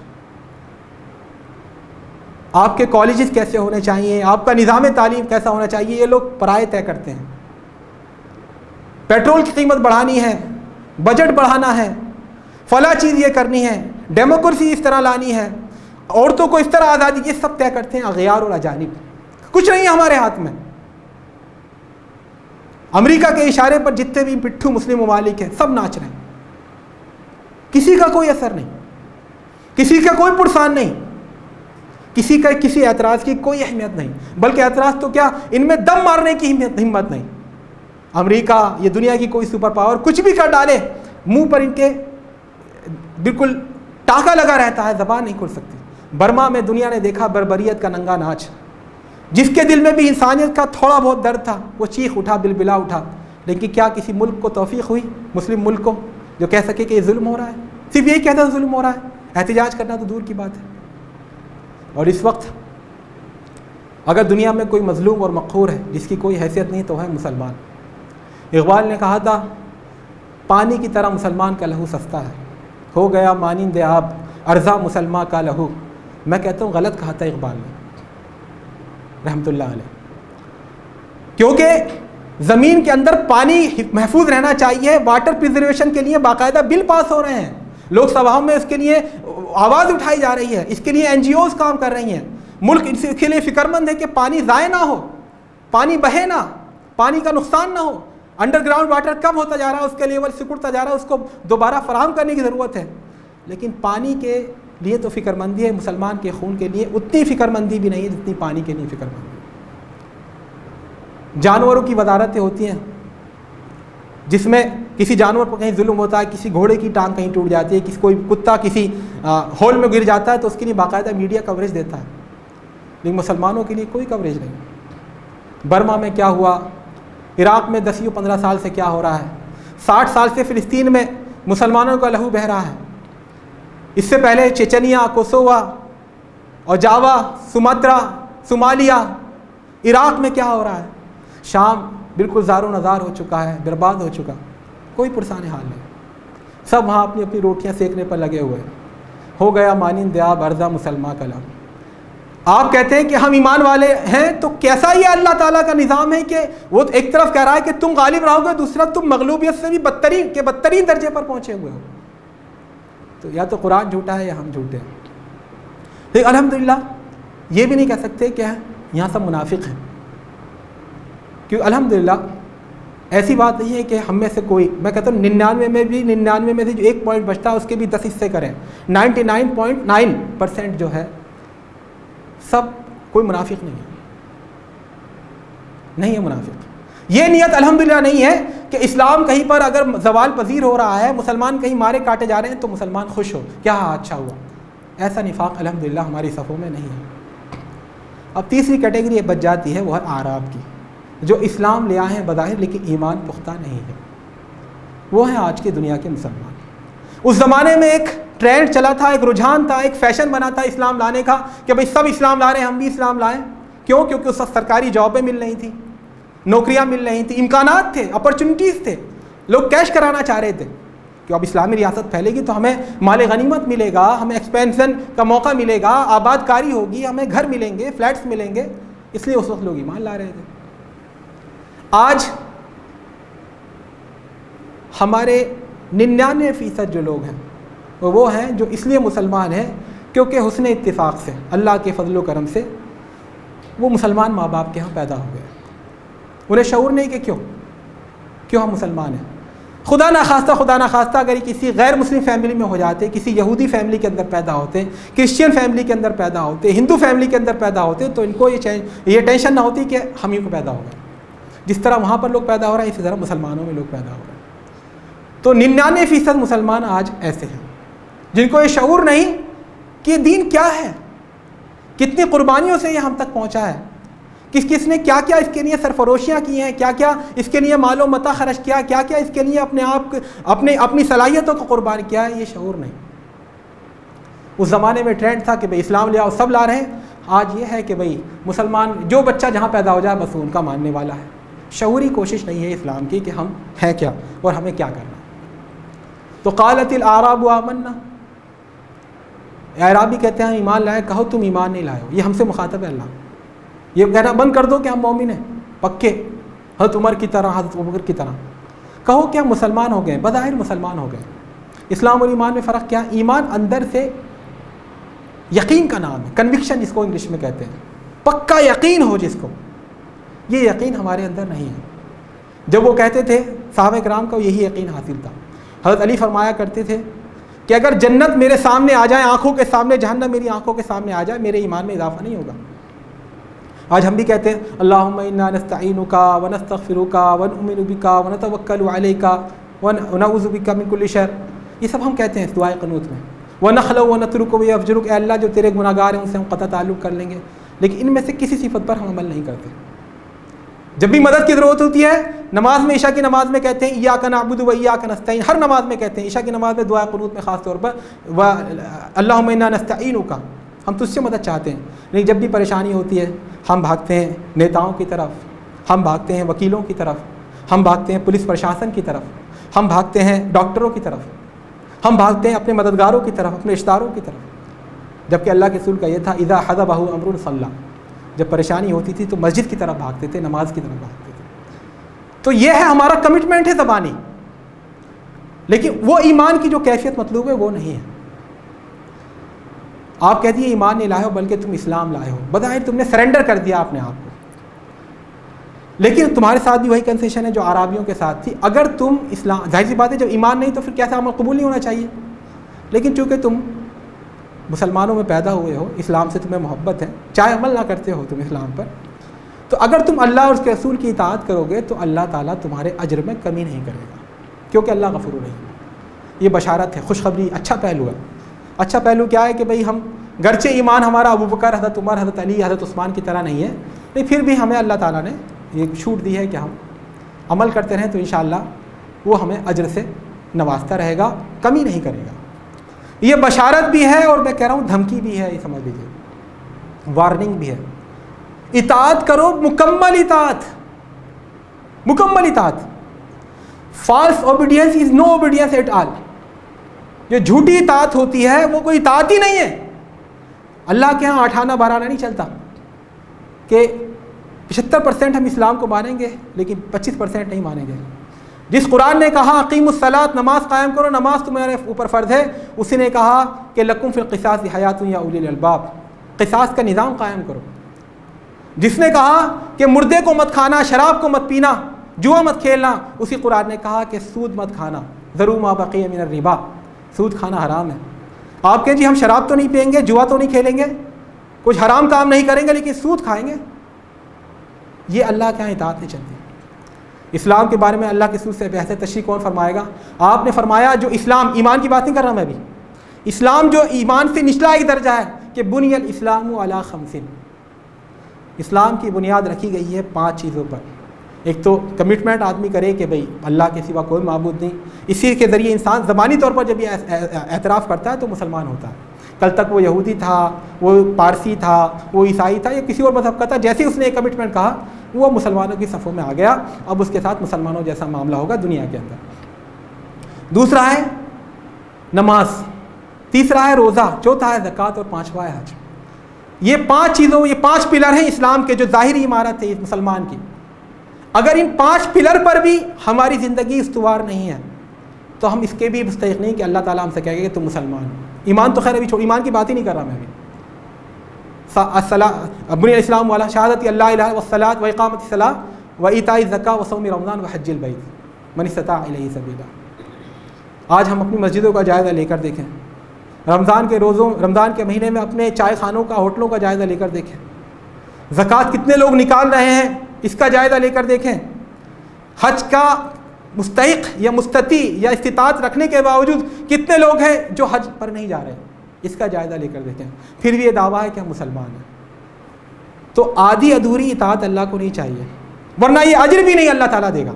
آپ کے کالجز کیسے ہونے چاہیے، آپ کا نظام تعلیم کیسا ہونا چاہیے، یہ لوگ پرائے طے کرتے ہیں۔ پیٹرول کی قیمت بڑھانی ہے، بجٹ بڑھانا ہے، فلاں چیز یہ کرنی ہے، ڈیموکریسی اس طرح لانی ہے، عورتوں کو اس طرح آزادی، یہ سب طے کرتے ہیں اغیار اور اجانب۔ کچھ نہیں ہے ہمارے ہاتھ میں۔ امریکہ کے اشارے پر جتنے بھی پٹھو مسلم ممالک ہیں سب ناچ رہے ہیں، کسی کا کوئی اثر نہیں، کسی کا کوئی پرسان نہیں، کسی کا کسی اعتراض کی کوئی اہمیت نہیں، بلکہ اعتراض تو کیا ان میں دم مارنے کی ہمت نہیں۔ امریکہ یہ دنیا کی کوئی سپر پاور کچھ بھی کر ڈالے، منہ پر ان کے بالکل ٹاکا لگا رہتا ہے، زبان نہیں کھل سکتی۔ برما میں دنیا نے دیکھا بربریت کا ننگا ناچ، جس کے دل میں بھی انسانیت کا تھوڑا بہت درد تھا وہ چیخ اٹھا، بلبلا اٹھا۔ لیکن کیا کسی ملک کو توفیق ہوئی، مسلم ملک کو، جو کہہ سکے کہ یہ ظلم ہو رہا ہے؟ صرف یہی کہتا ہے ظلم ہو رہا ہے، احتجاج کرنا تو دور کی بات ہے۔ اور اس وقت اگر دنیا میں کوئی مظلوم اور مقہور ہے جس کی کوئی حیثیت نہیں تو ہے مسلمان۔ اقبال نے کہا تھا پانی کی طرح مسلمان کا لہو سستا ہے، ہو گیا مانند آب ارزاں مسلمان کا لہو۔ میں کہتا ہوں غلط کہا تھا اقبال نے رحمۃ اللہ علیہ، کیونکہ زمین کے اندر پانی محفوظ رہنا چاہیے، واٹر پریزرویشن کے لیے باقاعدہ بل پاس ہو رہے ہیں، لوک سبھاؤں میں اس کے لیے آواز اٹھائی جا رہی ہے، اس کے لیے NGOs کام کر رہی ہیں۔ ملک اس کے لیے فکر مند ہے کہ پانی ضائع نہ ہو، پانی بہے نہ، پانی کا نقصان نہ ہو۔ انڈر گراؤنڈ واٹر کم ہوتا جا رہا ہے، اس کے لیول سکڑتا جا رہا ہے، اس کو دوبارہ فراہم کرنے کی ضرورت ہے۔ لیکن پانی کے لیے تو فکر مندی ہے، مسلمان کے خون کے لیے اتنی فکر مندی بھی نہیں ہے جتنی پانی کے لیے فکر مندی۔ جانوروں کی وزارتیں ہوتی ہیں جس میں کسی جانور پر کہیں ظلم ہوتا ہے، کسی گھوڑے کی ٹانگ کہیں ٹوٹ جاتی ہے، کسی کوئی کتا کسی ہول میں گر جاتا ہے تو اس کے لیے باقاعدہ میڈیا کوریج دیتا ہے، لیکن مسلمانوں کے لیے کوئی کوریج نہیں۔ برما میں کیا ہوا، عراق میں 10 یا 15 سال سے کیا ہو رہا ہے، 60 سال سے فلسطین میں مسلمانوں کا لہو بہہ رہا ہے، اس سے پہلے چیچنیا، کوسووا اور جاوا، سماترا، صومالیہ، عراق میں کیا ہو رہا ہے، شام بالکل زار و نزار ہو چکا ہے، برباد ہو چکا، کوئی پرسان حال نہیں، سب وہاں اپنی اپنی روٹیاں سیکنے پر لگے ہوئے ہیں۔ ہو گیا مانند آب ارزاں مسلمان کا لہو۔ آپ کہتے ہیں کہ ہم ایمان والے ہیں، تو کیسا یہ اللہ تعالیٰ کا نظام ہے کہ وہ ایک طرف کہہ رہا ہے کہ تم غالب رہو گے، دوسرا تم مغلوبیت سے بھی بدترین درجے پر پہنچے ہوئے ہو۔ تو یا تو قرآن جھوٹا ہے یا ہم جھوٹے ہیں۔ لیکن الحمدللہ یہ بھی نہیں کہہ سکتے کہ یہاں سب منافق ہیں، کیونکہ الحمدللہ ایسی بات نہیں ہے کہ ہم میں سے کوئی، میں کہتا ہوں 99 میں بھی 99 میں سے جو 1 پوائنٹ بچتا ہے اس کے بھی 10 حصے کریں، 99.9% جو ہے سب کوئی منافق نہیں ہے منافق۔ یہ نیت الحمدللہ نہیں ہے کہ اسلام کہیں پر اگر زوال پذیر ہو رہا ہے، مسلمان کہیں مارے کاٹے جا رہے ہیں تو مسلمان خوش ہو، کیا اچھا ہوا، ایسا نفاق الحمدللہ ہماری صفوں میں نہیں ہے۔ اب تیسری کیٹیگری بچ جاتی ہے، وہ ہے اعراب کی، جو اسلام لے آئے ہیں بظاہر لیکن ایمان پختہ نہیں ہے، وہ ہیں آج کی دنیا کے مسلمان۔ اس زمانے میں ایک ٹرینڈ چلا تھا، ایک رجحان تھا، ایک فیشن بنا تھا اسلام لانے کا کہ بھئی سب اسلام لا رہے ہیں ہم بھی اسلام لائیں۔ کیوں؟ کیونکہ اس وقت سرکاری جابیں مل رہی تھیں، نوکریاں مل رہی تھیں، امکانات تھے، اپرچونیٹیز تھے، لوگ کیش کرانا چاہ رہے تھے کہ اب اسلامی ریاست پھیلے گی تو ہمیں مال غنیمت ملے گا، ہمیں ایکسپینشن کا موقع ملے گا، آباد کاری ہوگی، ہمیں گھر ملیں گے، فلیٹس ملیں گے، اس لیے اس وقت لوگ ایمان لا رہے تھے۔ آج ہمارے 99% جو لوگ ہیں وہ ہیں جو اس لیے مسلمان ہیں کیونکہ حسن اتفاق سے، اللہ کے فضل و کرم سے وہ مسلمان ماں باپ کے ہاں پیدا ہو گئے، انہیں شعور نہیں کہ کیوں ہم مسلمان ہیں۔ خدا نخواستہ اگر کسی غیر مسلم فیملی میں ہو جاتے، کسی یہودی فیملی کے اندر پیدا ہوتے، کرسچین فیملی کے اندر پیدا ہوتے، ہندو فیملی کے اندر پیدا ہوتے، تو ان کو یہ ٹینشن نہ ہوتی کہ ہم ہی کو پیدا ہو گئے۔ جس طرح وہاں پر لوگ پیدا ہو رہے ہیں اسی طرح مسلمانوں میں لوگ پیدا ہو رہے ہیں۔ تو 99% مسلمان آج ایسے ہیں جن کو یہ شعور نہیں کہ یہ دین کیا ہے، کتنی قربانیوں سے یہ ہم تک پہنچا ہے، کس نے کیا کیا اس کے لیے سرفروشیاں کی ہیں، کیا کیا اس کے لیے مال و متاع خرچ کیا، کیا کیا اس کے لیے اپنے آپ اپنی صلاحیتوں کو قربان کیا ہے، یہ شعور نہیں۔ اس زمانے میں ٹرینڈ تھا کہ بھئی اسلام لے آؤ، سب لا رہے ہیں، آج یہ ہے کہ بھئی مسلمان جو بچہ جہاں پیدا ہو جائے بس ان کا ماننے والا ہے۔ شعوری کوشش نہیں ہے اسلام کی کہ ہم ہیں کیا اور ہمیں کیا کرنا۔ تو قالت الاعراب آمنا، اعرابی کہتے ہیں ایمان لائے، کہو تم ایمان نہیں لائے ہو، یہ ہم سے مخاطب ہے اللہ، یہ کہنا بند کر دو کہ ہم مومن ہیں پکے، حضرت عمر کی طرح، حضرت ابوبکر کی طرح، کہو کہ ہم مسلمان ہو گئے، بظاہر مسلمان ہو گئے۔ اسلام اور ایمان میں فرق کیا؟ ایمان اندر سے یقین کا نام ہے، کنوکشن جس کو انگلش میں کہتے ہیں، پکا یقین ہو جس کو، یہ یقین ہمارے اندر نہیں ہے۔ جب وہ کہتے تھے صحابہ کرام کو یہی یقین حاصل تھا۔ حضرت علی فرمایا کرتے تھے کہ اگر جنت میرے سامنے آ جائے آنکھوں کے سامنے، جہنم میری آنکھوں کے سامنے آ جائے، میرے ایمان میں اضافہ نہیں ہوگا۔ آج ہم بھی کہتے ہیں اللہم انا نستعینک ونستغفرک ونؤمن بک ونتوکل علیک ونعوذ بک من کل شر، یہ سب ہم کہتے ہیں اس دعائے قنوت میں۔ ونخلو ونترک ویفجرک، اے اللہ جو تیرے گناہ گار ہیں ان سے ہم قطع تعلق کر لیں گے، لیکن ان میں سے کسی صفت پر ہم عمل نہیں کرتے۔ جب بھی مدد کی ضرورت ہوتی ہے، نماز میں، عشاء کی نماز میں کہتے ہیں ایاک نعبد و ایاک نستعین، ہر نماز میں کہتے ہیں، عشاء کی نماز میں دعائے قنوت میں خاص طور پر اللہم انا نستعینک، ہم تجھ سے مدد چاہتے ہیں۔ لیکن جب بھی پریشانی ہوتی ہے ہم بھاگتے ہیں نیتاؤں کی طرف، ہم بھاگتے ہیں وکیلوں کی طرف، ہم بھاگتے ہیں پولیس پرشاسن کی طرف، ہم بھاگتے ہیں ڈاکٹروں کی طرف، ہم بھاگتے ہیں اپنے مددگاروں کی طرف، اپنے رشتہ داروں کی طرف، جبکہ اللہ کے رسول کا یہ تھا اذا حضبہ امر صلی، جب پریشانی ہوتی تھی تو مسجد کی طرف بھاگتے تھے، نماز کی طرف بھاگتے تھے۔ تو یہ ہے ہمارا کمٹمنٹ ہے زبانی، لیکن وہ ایمان کی جو کیفیت مطلوب ہے وہ نہیں ہے۔ آپ کہہ دیے ایمان نہیں لائے ہو بلکہ تم اسلام لائے ہو، بظاہر تم نے سرنڈر کر دیا اپنے آپ کو، لیکن تمہارے ساتھ بھی وہی کنسیشن ہے جو عرابیوں کے ساتھ تھی۔ اگر تم اسلام، ظاہر سی بات ہے جب ایمان نہیں تو پھر کیسا عمل قبول نہیں ہونا چاہیے، لیکن چونکہ تم مسلمانوں میں پیدا ہوئے ہو، اسلام سے تمہیں محبت ہے، چاہے عمل نہ کرتے ہو تم اسلام پر، تو اگر تم اللہ اور اس کے رسول کی اطاعت کرو گے تو اللہ تعالیٰ تمہارے اجر میں کمی نہیں کرے گا، کیونکہ اللہ غفور رحیم۔ یہ بشارت ہے، خوشخبری، اچھا پہلو ہے۔ اچھا پہلو کیا ہے کہ بھئی ہم گرچہ ایمان ہمارا ابوبکر، حضرت عمر، حضرت علی، حضرت عثمان کی طرح نہیں ہے، لیکن پھر بھی ہمیں اللہ تعالیٰ نے یہ چھوٹ دی ہے کہ ہم عمل کرتے رہیں تو انشاءاللہ وہ ہمیں اجر سے نوازتا رہے گا، کمی نہیں کرے گا۔ یہ بشارت بھی ہے اور میں کہہ رہا ہوں دھمکی بھی ہے، یہ سمجھ لیجیے، وارننگ بھی ہے۔ اطاعت کرو، مکمل اطاعت، مکمل اطاعت۔ False obedience is no obedience at all, جو جھوٹی اطاعت ہوتی ہے وہ کوئی اطاعت ہی نہیں ہے۔ اللہ کے ہاں 58-12 نہیں چلتا کہ 75% ہم اسلام کو مانیں گے لیکن 25% نہیں مانیں گے۔ جس قرآن نے کہا اقیموا الصلاۃ، نماز قائم کرو، نماز تمہارے اوپر فرض ہے، اسی نے کہا کہ لکم فی القصاص حیات یا اولی الالباب، قصاص کا نظام قائم کرو۔ جس نے کہا کہ مردے کو مت کھانا، شراب کو مت پینا، جوا مت کھیلنا، اسی قرآن نے کہا کہ سود مت کھانا، ذروا ما بقی من الربا، سود کھانا حرام ہے۔ آپ کہیں جی ہم شراب تو نہیں پئیں گے، جوا تو نہیں کھیلیں گے، کچھ حرام کام نہیں کریں گے، لیکن سود کھائیں گے، یہ اللہ کے یہاں اطاعت نہیں چلتی۔ اسلام کے بارے میں اللہ کے رسول سے بحث تشریح کون فرمائے گا؟ آپ نے فرمایا جو اسلام، ایمان کی بات نہیں کر رہا میں ابھی، اسلام جو ایمان سے نچلا ایک درجہ ہے کہ بنی الاسلام علی خمس، اسلام کی بنیاد رکھی گئی ہے 5 چیزوں پر۔ ایک تو کمٹمنٹ آدمی کرے کہ بھئی اللہ کے سوا کوئی معبود نہیں، اسی کے ذریعے انسان زبانی طور پر جب یہ اعتراف کرتا ہے تو مسلمان ہوتا ہے۔ کل تک وہ یہودی تھا، وہ پارسی تھا، وہ عیسائی تھا یا کسی اور مذہب کا تھا، جیسے اس نے ایک کمٹمنٹ کہا وہ مسلمانوں کی صفوں میں آ گیا، اب اس کے ساتھ مسلمانوں جیسا معاملہ ہوگا دنیا کے اندر۔ دوسرا ہے نماز، تیسرا ہے روزہ، چوتھا ہے زکوٰۃ اور پانچواں ہے حج۔ یہ 5 چیزوں، یہ 5 پلر ہیں اسلام کے جو ظاہری عمارت ہے مسلمان کی۔ اگر ان 5 پلر پر بھی ہماری زندگی استوار نہیں ہے تو ہم اس کے بھی مستحق نہیں کہ اللہ تعالیٰ ہم سے کہے گا کہ تم مسلمان ہو۔ ایمان تو خیر ابھی چھوڑ، ایمان کی بات ہی نہیں کر رہا میں ابھی۔ بنی الاسلام والا شہادت اللہ الہ والصلاۃ واقامۃ الصلاۃ وایتاء الزکاۃ وصوم رمضان وحج البیت من استطاع الیہ سبیلا۔ آج ہم اپنی مسجدوں کا جائزہ لے کر دیکھیں، رمضان کے روزوں، رمضان کے مہینے میں اپنے چائے خانوں کا، ہوٹلوں کا جائزہ لے کر دیکھیں، زکوٰۃ کتنے لوگ نکال رہے ہیں اس کا جائزہ لے کر دیکھیں، حج کا مستحق یا مستطیع یا استطاعت رکھنے کے باوجود کتنے لوگ ہیں جو حج پر نہیں جا رہے، اس کا جائزہ لے کر دیکھیں، پھر بھی یہ دعویٰ ہے کہ ہم مسلمان ہیں۔ تو آدھی ادھوری اطاعت اللہ کو نہیں چاہیے، ورنہ یہ اجر بھی نہیں اللہ تعالیٰ دے گا۔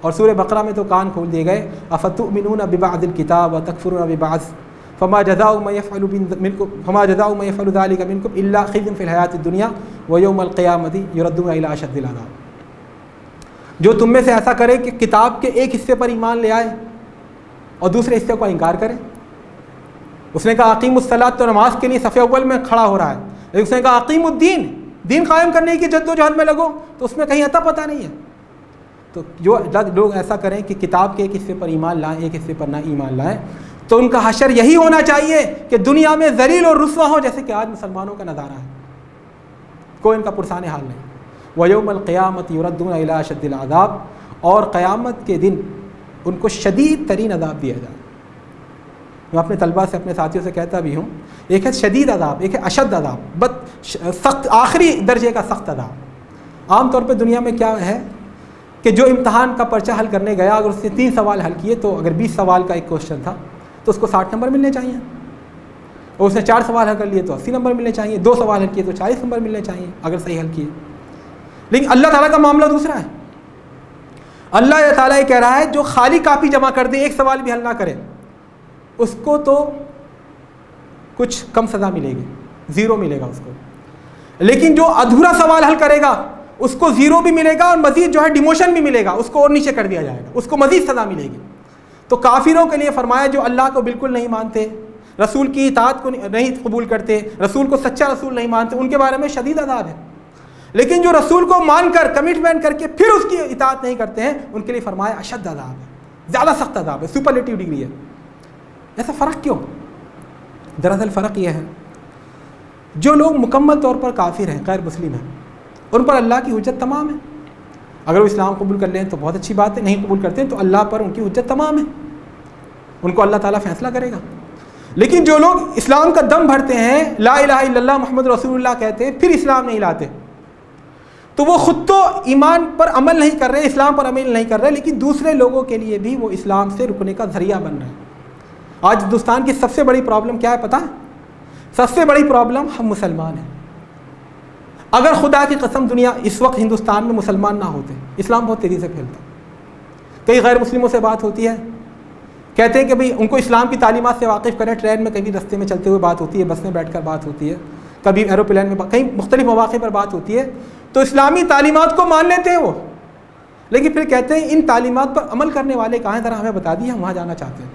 اور سورہ بقرہ میں تو کان کھول دیے گئے، افتؤمنون ببعض الکتاب وتکفرون ببعض فما جزاء من يفعل ذلك منكم الا خزي في الحیاۃ الدنیا ویوم القیامۃ یردون الی اشد العذاب۔ جو تم میں سے ایسا کرے کہ کتاب کے ایک حصے پر ایمان لے آئے اور دوسرے حصے کا انکار کرے، اس نے کہا اقیم الصلاۃ، تو نماز کے لیے صف اول میں کھڑا ہو رہا ہے، لیکن اس نے کہا اقیم الدین، دین قائم کرنے کی جد و جہد میں لگو، تو اس میں کہیں عطا پتہ نہیں ہے۔ تو جو لوگ ایسا کریں کہ کتاب کے ایک حصے پر ایمان لائیں، ایک حصے پر نہ ایمان لائیں، تو ان کا حشر یہی ہونا چاہیے کہ دنیا میں ذلیل اور رسوا ہو، جیسے کہ آج مسلمانوں کا نظارہ ہے، کوئی ان کا پرسان حال نہیں۔ وَيَوْمَ الْقِيَامَةِ يُرَدُّونَ إِلَىٰ أَشَدِّ الْعَذَابِ، اور قیامت کے دن ان کو شدید ترین عذاب دیا جائے۔ میں اپنے طلباء سے، اپنے ساتھیوں سے کہتا بھی ہوں، ایک ہے شدید عذاب، ایک ہے اشد عذاب، سخت، آخری درجے کا سخت عذاب۔ عام طور پہ دنیا میں کیا ہے کہ جو امتحان کا پرچہ حل کرنے گیا، اگر اس نے 3 سوال حل کیے، تو اگر 20 سوال کا ایک کوشچن تھا تو اس کو 60 نمبر ملنے چاہیے، اور اس نے 4 سوال حل کر لیے تو 80 نمبر ملنے چاہیے، 2 سوال حل کیے تو 40 نمبر ملنے چاہیے اگر صحیح حل کیے۔ لیکن اللہ تعالیٰ کا معاملہ دوسرا ہے۔ اللہ تعالیٰ یہ کہہ رہا ہے جو خالی کاپی جمع کر دے، ایک سوال بھی حل نہ کرے، اس کو تو کچھ کم سزا ملے گی، 0 ملے گا اس کو، لیکن جو ادھورا سوال حل کرے گا اس کو 0 بھی ملے گا، اور مزید جو ہے ڈیموشن بھی ملے گا، اس کو اور نیچے کر دیا جائے گا، اس کو مزید سزا ملے گی۔ تو کافروں کے لیے فرمایا جو اللہ کو بالکل نہیں مانتے، رسول کی اطاعت کو نہیں قبول کرتے، رسول کو سچا رسول نہیں مانتے، ان کے بارے میں شدید عذاب ہے۔ لیکن جو رسول کو مان کر، کمٹمنٹ کر کے پھر اس کی اطاعت نہیں کرتے ہیں، ان کے لیے فرمایا اشد عذاب ہے، زیادہ سخت عذاب ہے، سپرلیٹیو ڈگری ہے۔ ایسا فرق کیوں؟ دراصل فرق یہ ہے، جو لوگ مکمل طور پر کافر ہیں، غیر مسلم ہیں، ان پر اللہ کی حجت تمام ہے۔ اگر وہ اسلام قبول کر لیں تو بہت اچھی بات ہے، نہیں قبول کرتے ہیں تو اللہ پر ان کی حجت تمام ہے، ان کو اللہ تعالیٰ فیصلہ کرے گا۔ لیکن جو لوگ اسلام کا دم بھرتے ہیں، لا الہ الا اللہ محمد رسول اللہ کہتے ہیں، پھر اسلام نہیں لاتے، تو وہ خود تو ایمان پر عمل نہیں کر رہے، اسلام پر عمل نہیں کر رہے، لیکن دوسرے لوگوں کے لیے بھی وہ اسلام سے رکنے کا ذریعہ بن رہے ہیں۔ آج ہندوستان کی سب سے بڑی پرابلم کیا ہے پتہ ہے؟ سب سے بڑی پرابلم ہم مسلمان ہیں۔ اگر خدا کی قسم دنیا اس وقت ہندوستان میں مسلمان نہ ہوتے، اسلام بہت تیزی سے پھیلتا۔ کئی غیر مسلموں سے بات ہوتی ہے، کہتے ہیں کہ بھئی ان کو اسلام کی تعلیمات سے واقف کریں، ٹرین میں کبھی رستے میں چلتے ہوئے بات ہوتی ہے، بس میں بیٹھ کر بات ہوتی ہے، کبھی ایروپلین میں، کئی مختلف مواقع پر بات ہوتی ہے، تو اسلامی تعلیمات کو مان لیتے ہیں وہ، لیکن پھر کہتے ہیں ان تعلیمات پر عمل کرنے والے کہاں ہیں، ذرا ہمیں بتا دیے، ہم وہاں جانا چاہتے ہیں۔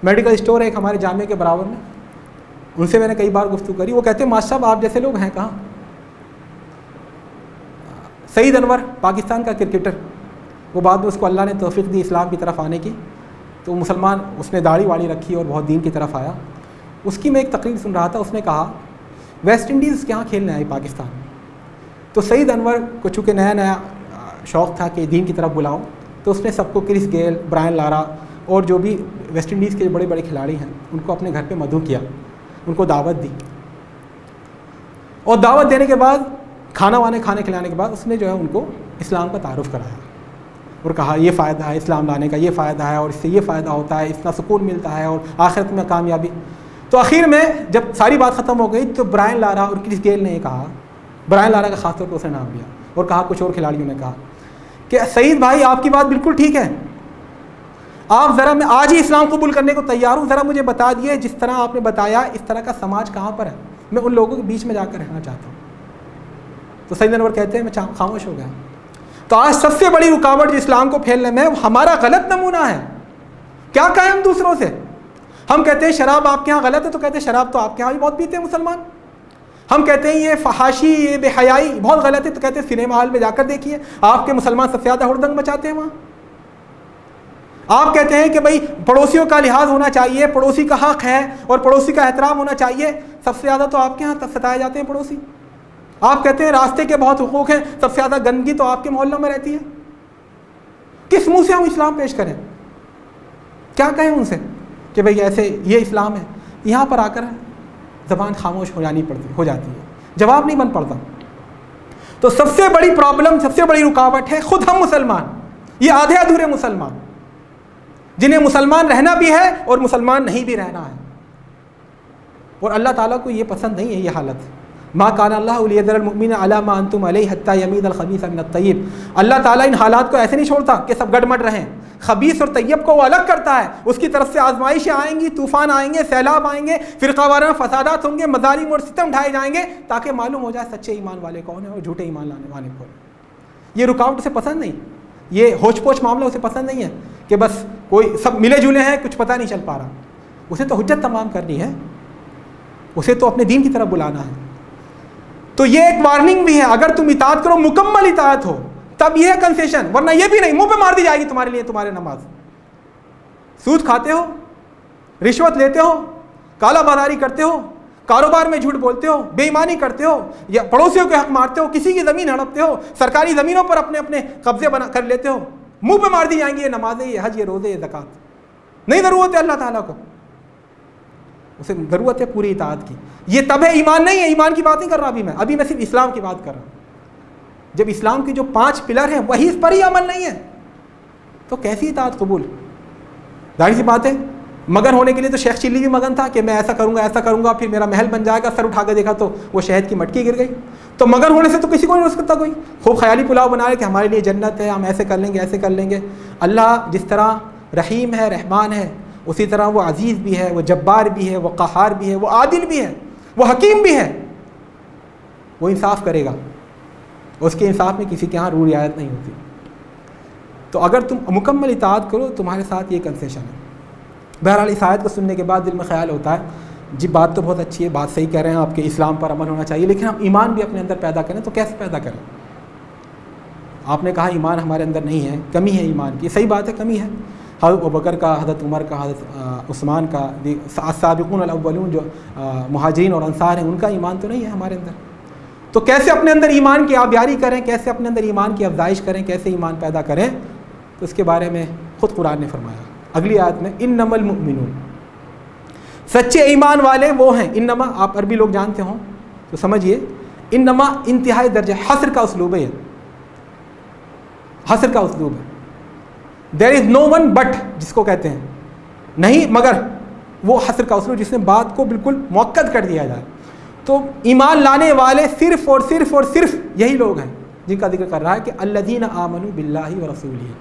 میڈیکل اسٹور ہے ایک ہمارے جامعہ کے برابر میں، ان سے میں نے کئی بار گفتگو کری، وہ کہتے ہیں ماشاء صاحب آپ جیسے لوگ ہیں کہاں؟ سعید انور پاکستان کا کرکٹر، وہ بعد میں اس کو اللہ نے توفیق دی اسلام کی طرف آنے کی، تو مسلمان، اس نے داڑھی واڑی رکھی اور بہت دین کی طرف آیا۔ اس کی میں ایک تقریر سن رہا تھا، اس نے کہا ویسٹ انڈیز کہاں کھیلنے آئی پاکستان میں، تو سعید انور کو چونکہ نیا شوق تھا کہ دین کی طرف بلاؤں، تو اس نے سب کو کرس گیل، برائن لارا اور جو بھی ویسٹ انڈیز کے بڑے بڑے کھلاڑی ہیں ان کو اپنے گھر پہ مدعو کیا، ان کو دعوت دی، اور دعوت دینے کے بعد کھانا وانے کھانے کھلانے کے بعد اس نے جو ہے ان کو اسلام کا تعارف کرایا اور کہا یہ فائدہ ہے اسلام لانے کا، یہ فائدہ ہے اور اس سے یہ فائدہ ہوتا ہے، اتنا سکون ملتا ہے اور آخرت میں کامیابی۔ تو آخر میں جب ساری بات ختم ہو گئی تو برائن لارا اور کرس گیل نے یہ کہا، برائن لارا کا خاص طور پر اس نے نام لیا اور کہا، کچھ اور کھلاڑیوں نے کہا کہ سعید بھائی آپ کی بات بالکل ٹھیک ہے، آپ ذرا میں آج ہی اسلام قبول کرنے کو تیار ہوں، ذرا مجھے بتا دیے جس طرح آپ نے بتایا اس طرح کا سماج کہاں پر ہے، میں ان لوگوں کے بیچ میں جا کر رہنا چاہتا ہوں۔ تو سید انور کہتے ہیں میں خاموش ہو گیا۔ تو آج سب سے بڑی رکاوٹ جو اسلام کو پھیلنے میں ہمارا غلط نمونہ ہے۔ کیا کہیں ہم دوسروں سے؟ ہم کہتے ہیں شراب آپ کے ہاں غلط ہے، تو کہتے ہیں شراب تو آپ کے ہاں بھی بہت پیتے ہیں مسلمان۔ ہم کہتے ہیں یہ فحاشی، یہ بے حیائی بہت غلط ہے، تو کہتے ہیں سنیما ہال میں جا کر دیکھیے آپ کے مسلمان سب سے زیادہ ہڑدنگ مچاتے ہیں وہاں۔ آپ کہتے ہیں کہ بھائی پڑوسیوں کا لحاظ ہونا چاہیے، پڑوسی کا حق ہے اور پڑوسی کا احترام ہونا چاہیے، سب سے زیادہ تو آپ کے ہاں ستائے جاتے ہیں پڑوسی۔ آپ کہتے ہیں راستے کے بہت حقوق ہیں، سب سے زیادہ گندگی تو آپ کے محلوں میں رہتی ہے۔ کس منہ سے ہم اسلام پیش کریں؟ کیا کہیں ان سے کہ بھئی ایسے یہ اسلام ہے؟ یہاں پر آ کر زبان خاموش ہو جاتی ہے، جواب نہیں بن پڑتا۔ تو سب سے بڑی پرابلم، سب سے بڑی رکاوٹ ہے خود ہم مسلمان، یہ آدھے ادھورے مسلمان، جنہیں مسلمان رہنا بھی ہے اور مسلمان نہیں بھی رہنا ہے، اور اللہ تعالیٰ کو یہ پسند نہیں ہے یہ حالت۔ ما کان اللہ لیذر المؤمنین علی ما انتم علیہ حتی یمیز الخبیث من الطیب۔ اللہ تعالیٰ ان حالات کو ایسے نہیں چھوڑتا کہ سب گڑمٹ رہیں، خبیث اور طیب کو وہ الگ کرتا ہے، اس کی طرف سے آزمائشیں آئیں گی، طوفان آئیں گے، سیلاب آئیں گے، فرقہ وارانہ فسادات ہوں گے، مظالم اور ستم ڈھائے جائیں گے، تاکہ معلوم ہو جائے سچے ایمان والے کون ہیں اور جھوٹے ایمان لانے والے کون ہیں۔ یہ رکاوٹ اسے پسند نہیں، یہ ہوچ پوچھ معاملہ اسے پسند نہیں ہے کہ بس کوئی سب ملے جلے ہیں، کچھ پتہ نہیں چل پا رہا۔ اسے تو حجت تمام کرنی ہے، اسے تو اپنے دین کی طرف بلانا ہے۔ تو یہ ایک وارننگ بھی ہے، اگر تم اطاعت کرو، مکمل اطاعت ہو، تب یہ ہے کنسیشن، ورنہ یہ بھی نہیں، منہ پہ مار دی جائے گی تمہارے لیے تمہارے نماز۔ سود کھاتے ہو، رشوت لیتے ہو، کالا بازاری کرتے ہو، کاروبار میں جھوٹ بولتے ہو، بے ایمانی کرتے ہو، یا پڑوسیوں کے حق مارتے ہو، کسی کی زمین ہڑپتے ہو، سرکاری زمینوں پر اپنے اپنے قبضے بنا کر لیتے ہو، منہ پہ مار دی جائیں گی یہ نمازیں، یہ حج، یہ روزے، یہ زکوٰۃ۔ نہیں ضرورت ہے اللہ تعالیٰ کو، اسے ضرورت ہے پوری اطاعت کی۔ یہ تب ہے ایمان نہیں ہے، ایمان کی بات نہیں کر رہا ابھی میں صرف اسلام کی بات کر رہا ہوں۔ جب اسلام کی جو 5 پلر ہیں وہی اس پر ہی عمل نہیں ہے تو کیسی اطاعت قبول؟ ظاہر سی بات ہے، مگن ہونے کے لیے تو شیخ چلی بھی مگن تھا کہ میں ایسا کروں گا پھر میرا محل بن جائے گا، سر اٹھا کے دیکھا تو وہ شہد کی مٹکی گر گئی۔ تو مگن ہونے سے تو کسی کو نہیں روک سکتا کوئی، خوب خیالی پلاؤ بنا رہے کہ ہمارے لیے جنت ہے، ہم ایسے کر لیں گے ایسے کر لیں گے۔ اللہ جس طرح رحیم ہے، رحمان ہے، اسی طرح وہ عزیز بھی ہے، وہ جبار بھی ہے، وہ قہار بھی ہے، وہ عادل بھی ہے، وہ حکیم بھی ہے۔ وہ انصاف کرے گا، اس کے انصاف میں کسی کے ہاں روح رعایت نہیں ہوتی۔ تو اگر تم مکمل اطاعت کرو تمہارے ساتھ یہ کنسیشن ہے۔ بہرحال اس آیت کو سننے کے بعد دل میں خیال ہوتا ہے جی بات تو بہت اچھی ہے، بات صحیح کہہ رہے ہیں آپ کے، اسلام پر عمل ہونا چاہیے، لیکن ہم ایمان بھی اپنے اندر پیدا کریں تو کیسے پیدا کریں؟ آپ نے کہا ایمان ہمارے اندر نہیں ہے، کمی ہے ایمان کی، صحیح بات ہے کمی ہے۔ حضرت ابوبکر کا، حضرت عمر کا، حضرت عثمان کا، السابقون الاولون جو مہاجرین اور انصار ہیں، ان کا ایمان تو نہیں ہے ہمارے اندر۔ تو کیسے اپنے اندر ایمان کی آبیاری کریں، کیسے اپنے اندر ایمان کی افزائش کریں، کیسے ایمان پیدا کریں؟ تو اس کے بارے میں خود قرآن نے فرمایا اگلی آیت میں، انما المؤمنون، سچے ایمان والے وہ ہیں۔ انما آپ عربی لوگ جانتے ہوں تو سمجھیے، انما انتہائی درجہ حصر کا اسلوب ہے، حصر کا اسلوب ہے۔ دیر از نو ون بٹ، جس کو کہتے ہیں نہیں مگر، وہ حصر کا اسلوب جس میں بات کو بالکل مؤکد کر دیا جائے۔ تو ایمان لانے والے صرف اور صرف اور صرف یہی لوگ ہیں جن کا ذکر کر رہا ہے کہ الذین آمنوا باللہ ورسولہ،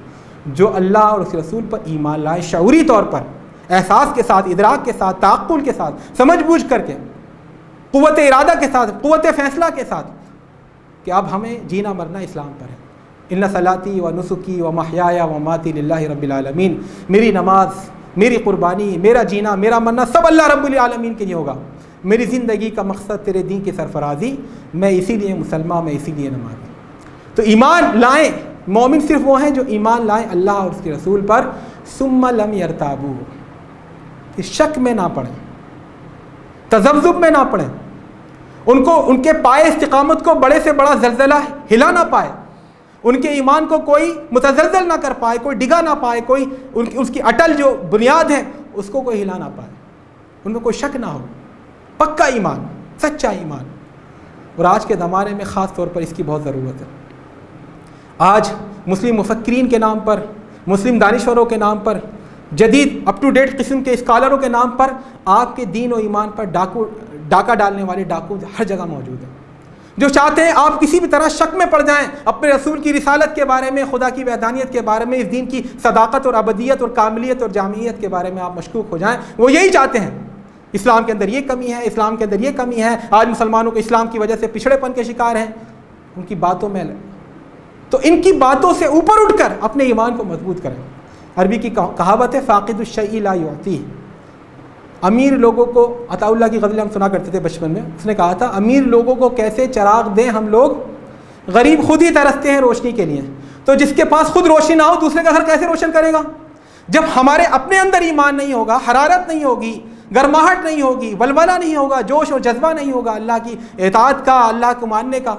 جو اللہ اور اس کے رسول پر ایمان لائے شعوری طور پر، احساس کے ساتھ، ادراک کے ساتھ، تعقل کے ساتھ، سمجھ بوجھ کر کے، قوت ارادہ کے ساتھ، قوت فیصلہ کے ساتھ کہ اب ہمیں جینا مرنا اسلام پر ہے۔ ان صلاتی و نسکی و محیای و مماتی للہ رب العالمین، میری نماز، میری قربانی، میرا جینا، میرا مرنا سب اللہ رب العالمین کے لیے ہوگا۔ میری زندگی کا مقصد تیرے دین کی سرفرازی، میں اسی لیے مسلمان، میں اسی لیے نمازی۔ تو ایمان لائیں، مومن صرف وہ ہیں جو ایمان لائیں اللہ اور اس کے رسول پر، ثم لم یرتابوا، اس شک میں نہ پڑیں، تذبذب میں نہ پڑیں، ان کے پائے استقامت کو بڑے سے بڑا زلزلہ ہلا نہ پائے، ان کے ایمان کو کوئی متزلزل نہ کر پائے، کوئی ڈگا نہ پائے، کوئی اس کی اٹل جو بنیاد ہے اس کو کوئی ہلا نہ پائے، ان میں کوئی شک نہ ہو، پکا ایمان، سچا ایمان۔ اور آج کے زمانے میں خاص طور پر اس کی بہت ضرورت ہے۔ آج مسلم مفکرین کے نام پر، مسلم دانشوروں کے نام پر، جدید اپ ٹو ڈیٹ قسم کے اسکالروں کے نام پر آپ کے دین و ایمان پر ڈاکہ ڈالنے والے ڈاکو ہر جگہ موجود ہیں، جو چاہتے ہیں آپ کسی بھی طرح شک میں پڑ جائیں اپنے رسول کی رسالت کے بارے میں، خدا کی وحدانیت کے بارے میں، اس دین کی صداقت اور ابدیت اور کاملیت اور جامعیت کے بارے میں آپ مشکوک ہو جائیں۔ وہ یہی چاہتے ہیں، اسلام کے اندر یہ کمی ہے، اسلام کے اندر یہ کمی ہے، آج مسلمانوں کو اسلام کی وجہ سے پچھڑے پن کے شکار ہیں۔ ان کی باتوں میں تو ان کی باتوں سے اوپر اٹھ کر اپنے ایمان کو مضبوط کریں۔ عربی کی کہاوت ہے فاقد الشیء لا یعطیہ۔ امیر لوگوں کو، عطا اللہ کی غزلیں ہم سنا کرتے تھے بچپن میں، اس نے کہا تھا امیر لوگوں کو کیسے چراغ دیں ہم لوگ، غریب خود ہی ترستے ہیں روشنی کے لیے، تو جس کے پاس خود روشنی نہ ہو دوسرے کا گھر کیسے روشن کرے گا؟ جب ہمارے اپنے اندر ایمان نہیں ہوگا، حرارت نہیں ہوگی، گرماہٹ نہیں ہوگی، ولولہ نہیں ہوگا، جوش و جذبہ نہیں ہوگا اللہ کی اطاعت کا، اللہ کو ماننے کا،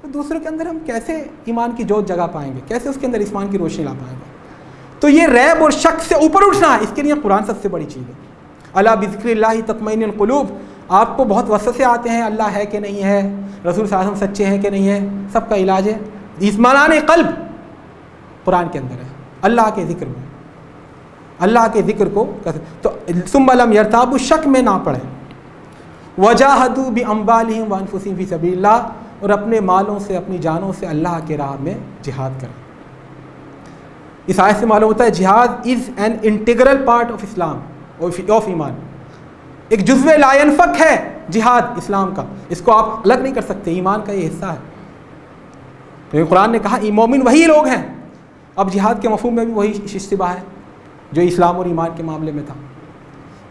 تو دوسرے کے اندر ہم کیسے ایمان کی جوت جگا پائیں گے، کیسے اس کے اندر ایمان کی روشنی لا پائیں گے؟ تو یہ ریب اور شک سے اوپر اٹھنا ہے، اس کے لیے قرآن سب سے بڑی چیز ہے۔ الا بذکر اللہ تطمئن القلوب۔ آپ کو بہت وسوسے آتے ہیں، اللہ ہے کہ نہیں ہے، رسول صلی اللہ علیہ وسلم سچے ہیں کہ نہیں ہے، سب کا علاج ہے اطمینان قلب قرآن کے اندر ہے، اللہ کے ذکر میں، اللہ کے ذکر کو تو ثم لم یرتابوا، شک میں نہ پڑیں، وجاہدوا باموالہم وانفسہم فی سبیل اللہ، اور اپنے مالوں سے، اپنی جانوں سے اللہ کے راہ میں جہاد کریں۔ اس آیت سے معلوم ہوتا ہے جہاد is an integral part of Islam, of ایمان، ایک جزو لا ینفک ہے جہاد اسلام کا، اس کو آپ الگ نہیں کر سکتے، ایمان کا یہ حصہ ہے۔ کیونکہ قرآن نے کہا مومن وہی لوگ ہیں، اب جہاد کے مفہوم میں بھی وہی اشتباہ ہے جو اسلام اور ایمان کے معاملے میں تھا۔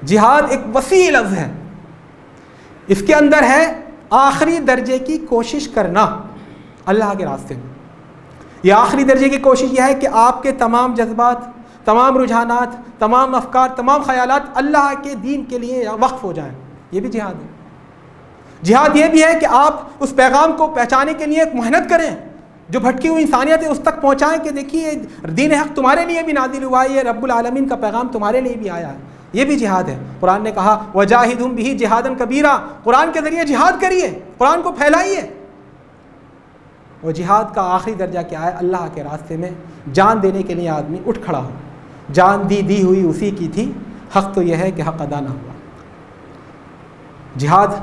جہاد ایک وسیع لفظ ہے، اس کے اندر ہے آخری درجے کی کوشش کرنا اللہ کے راستے میں۔ یہ آخری درجے کی کوشش یہ ہے کہ آپ کے تمام جذبات، تمام رجحانات، تمام افکار، تمام خیالات اللہ کے دین کے لیے وقف ہو جائیں، یہ بھی جہاد ہے۔ جہاد یہ بھی ہے کہ آپ اس پیغام کو پہنچانے کے لیے ایک محنت کریں، جو بھٹکی ہوئی انسانیت ہے اس تک پہنچائیں کہ دیکھیے دین حق تمہارے لیے بھی نازل ہوا ہے، یہ رب العالمین کا پیغام تمہارے لیے بھی آیا ہے، یہ بھی جہاد ہے۔ قرآن نے کہا وجاہدہم بہ جہادا کبیرا، قرآن کے ذریعے جہاد کریے، قرآن کو پھیلائیے۔ اور جہاد کا آخری درجہ کیا ہے؟ اللہ کے راستے میں جان دینے کے لیے آدمی اٹھ کھڑا ہو، جان دی ہوئی اسی کی تھی، حق تو یہ ہے کہ حق ادا نہ ہوا۔ جہاد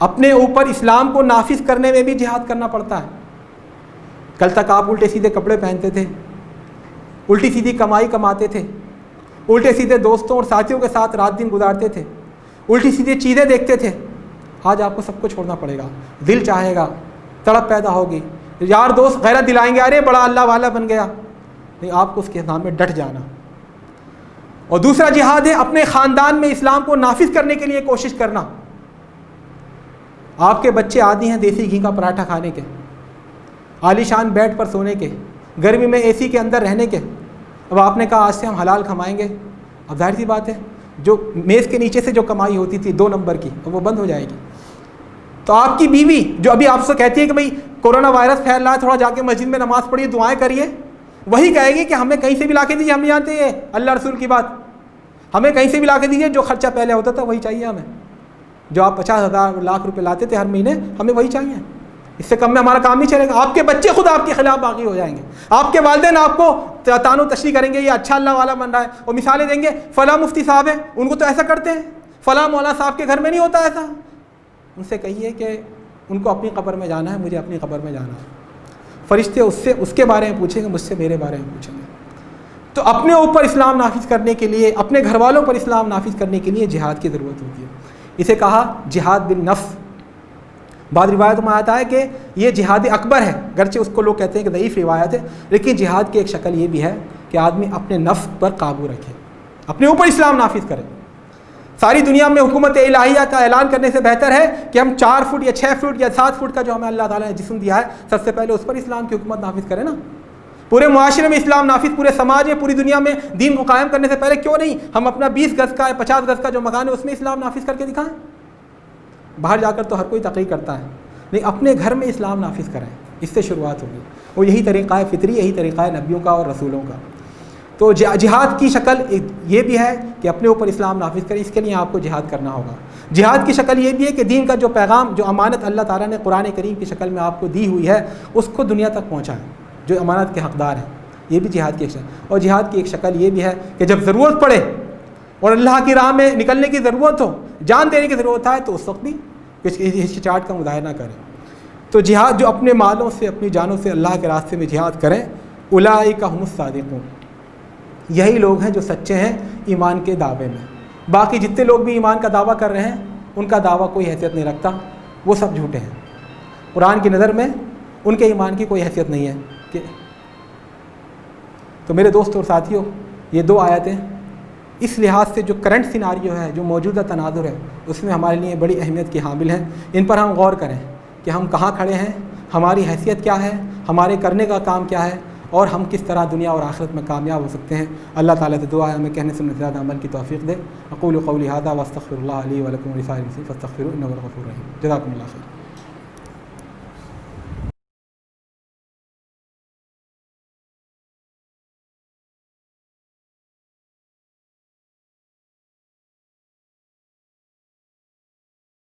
اپنے اوپر اسلام کو نافذ کرنے میں بھی جہاد کرنا پڑتا ہے۔ کل تک آپ الٹے سیدھے کپڑے پہنتے تھے، الٹی سیدھی کمائی کماتے تھے، الٹے سیدھے دوستوں اور ساتھیوں کے ساتھ رات دن گزارتے تھے، الٹی سیدھی چیزیں دیکھتے تھے۔ آج آپ کو سب کو چھوڑنا پڑے گا، دل چاہے گا، تڑپ پیدا ہوگی، یار دوست غیرت دلائیں گے، ارے بڑا اللہ والا بن گیا، نہیں، آپ کو اس کے نام میں ڈٹ جانا۔ اور دوسرا جہاد ہے اپنے خاندان میں اسلام کو نافذ کرنے کے لیے کوشش کرنا۔ آپ کے بچے عادی ہیں دیسی گھی کا پراٹھا کھانے کے، عالی شان بیڈ پر سونے کے، گرمی میں اے سی کے اندر رہنے کے۔ اب آپ نے کہا آج سے ہم حلال کمائیں گے، اب ظاہر سی بات ہے جو میز کے نیچے سے جو کمائی ہوتی تھی 2 نمبر کی، اب وہ بند ہو جائے گی۔ تو آپ کی بیوی جو ابھی آپ سے کہتی ہے کہ بھائی کورونا وائرس پھیل رہا ہے، تھوڑا جا کے مسجد میں نماز پڑھیے، دعائیں کریے، وہی کہے گی کہ ہمیں کہیں سے بھی لا کے دیجیے، ہم نہیں جانتے یہ اللہ رسول کی بات، ہمیں کہیں سے بھی لا کے دیجیے، جو خرچہ پہلے ہوتا تھا وہی چاہیے ہمیں، جو آپ 50,000 لاکھ روپے لاتے تھے ہر مہینے، ہمیں وہی چاہیے، اس سے کم میں ہمارا کام نہیں چلے گا۔ آپ کے بچے خود آپ کے خلاف باغی ہو جائیں گے، آپ کے والدین آپ کو تان و تشریح کریں گے، یہ اچھا اللہ والا بن رہا ہے، اور مثالیں دیں گے، فلاں مفتی صاحب ہیں ان کو تو ایسا کرتے ہیں، فلاں مولانا صاحب کے گھر میں نہیں ہوتا ایسا۔ ان سے کہیے کہ ان کو اپنی قبر میں جانا ہے، مجھے اپنی قبر میں جانا ہے، فرشتے اس کے بارے میں پوچھیں گے، مجھ سے میرے بارے میں پوچھیں گے۔ تو اپنے اوپر اسلام نافذ کرنے کے لیے، اپنے گھر والوں پر اسلام نافذ کرنے کے لیے جہاد کی ضرورت ہوتی ہے۔ اسے کہا جہاد بالنفس۔ بعض روایتوں میں آتا ہے کہ یہ جہاد اکبر ہے، گرچہ اس کو لوگ کہتے ہیں کہ ضعیف روایت ہے، لیکن جہاد کی ایک شکل یہ بھی ہے کہ آدمی اپنے نفس پر قابو رکھے، اپنے اوپر اسلام نافذ کرے۔ ساری دنیا میں حکومت الہیہ کا اعلان کرنے سے بہتر ہے کہ ہم 4 فٹ یا 6 فٹ یا 7 فٹ کا جو ہمیں اللہ تعالیٰ نے جسم دیا ہے، سب سے پہلے اس پر اسلام کی حکومت نافذ کریں نا۔ پورے معاشرے میں اسلام نافذ، پورے سماج میں، پوری دنیا میں دین کو قائم کرنے سے پہلے کیوں نہیں ہم اپنا 20 گز کا 50 گز کا جو مکان ہے اس میں اسلام نافذ کر کے دکھائیں؟ باہر جا کر تو ہر کوئی تقریر کرتا ہے، نہیں، اپنے گھر میں اسلام نافذ کریں، اس سے شروعات ہوگی۔ اور یہی طریقہ ہے فطری، یہی طریقہ ہے نبیوں کا اور رسولوں کا۔ تو جہاد کی شکل یہ بھی ہے کہ اپنے اوپر اسلام نافذ کریں، اس کے لیے آپ کو جہاد کرنا ہوگا۔ جہاد کی شکل یہ بھی ہے کہ دین کا جو پیغام، جو امانت اللہ تعالیٰ نے قرآن کریم کی شکل میں آپ کو دی ہوئی ہے، اس کو دنیا تک پہنچائیں جو امانت کے حقدار ہیں۔ یہ بھی جہاد کی ایک شکل۔ اور جہاد کی ایک شکل یہ بھی ہے کہ جب ضرورت پڑے اور اللہ کی راہ میں نکلنے کی ضرورت ہو، جان دینے کی ضرورت ہے، تو اس وقت بھی ہچکچاہٹ کا مظاہرہ نہ کریں۔ تو جہاد جو اپنے مالوں سے، اپنی جانوں سے اللہ کے راستے میں جہاد کریں، اولئک هم الصادقون، یہی لوگ ہیں جو سچے ہیں ایمان کے دعوے میں۔ باقی جتنے لوگ بھی ایمان کا دعویٰ کر رہے ہیں، ان کا دعویٰ کوئی حیثیت نہیں رکھتا، وہ سب جھوٹے ہیں۔ قرآن کی نظر میں ان کے ایمان کی کوئی حیثیت نہیں ہے۔ تو میرے دوستوں اور ساتھیوں، یہ دو آیتیں اس لحاظ سے جو کرنٹ سیناریو ہے، جو موجودہ تناظر ہے، اس میں ہمارے لیے بڑی اہمیت کی حامل ہیں۔ ان پر ہم غور کریں کہ ہم کہاں کھڑے ہیں، ہماری حیثیت کیا ہے، ہمارے کرنے کا کام کیا ہے، اور ہم کس طرح دنیا اور آخرت میں کامیاب ہو سکتے ہیں۔ اللہ تعالیٰ سے دعا ہے ہمیں کہنے سے زیادہ عمل کی توفیق دے۔ اقول قولی ھذا واستغفر اللہ لی ولکم ولسائر المسلمین فاستغفروہ انہ هو الغفور الرحیم۔ جزاکم اللہ خیر۔